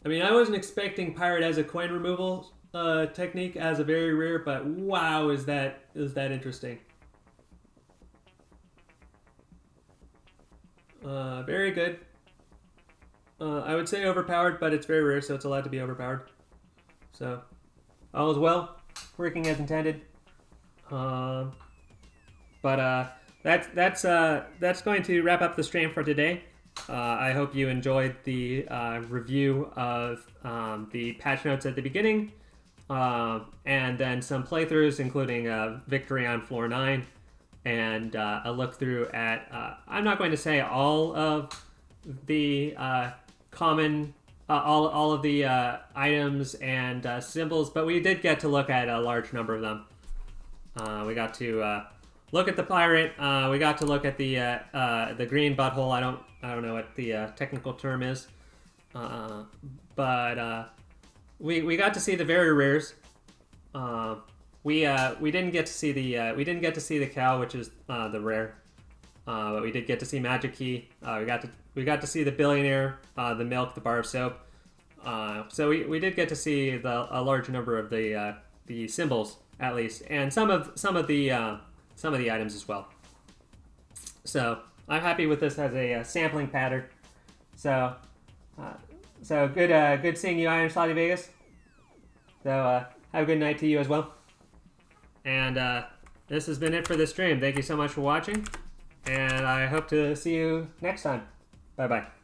I mean, I wasn't expecting Pirate as a coin removal technique as a very rare, but wow, is that interesting. Very good. I would say overpowered, but it's very rare, so it's allowed to be overpowered. So, all is well, working as intended. But that's going to wrap up the stream for today. I hope you enjoyed the review of the patch notes at the beginning, and then some playthroughs, including victory on floor 9, and a look through at. I'm not going to say all of the common, all of the items and symbols, but we did get to look at a large number of them. We got to look at the pirate. We got to look at the green butthole. I don't know what the technical term is, but we got to see the very rares. We didn't get to see the cow, which is the rare. But we did get to see Magic Key. We got to see the billionaire, the milk, the bar of soap. So we did get to see a large number of the symbols at least, and some of the items as well. So I'm happy with this as a sampling pattern. So good seeing you, Iron Slotty Vegas. So have a good night to you as well. And this has been it for this stream. Thank you so much for watching. And I hope to see you next time. Bye-bye.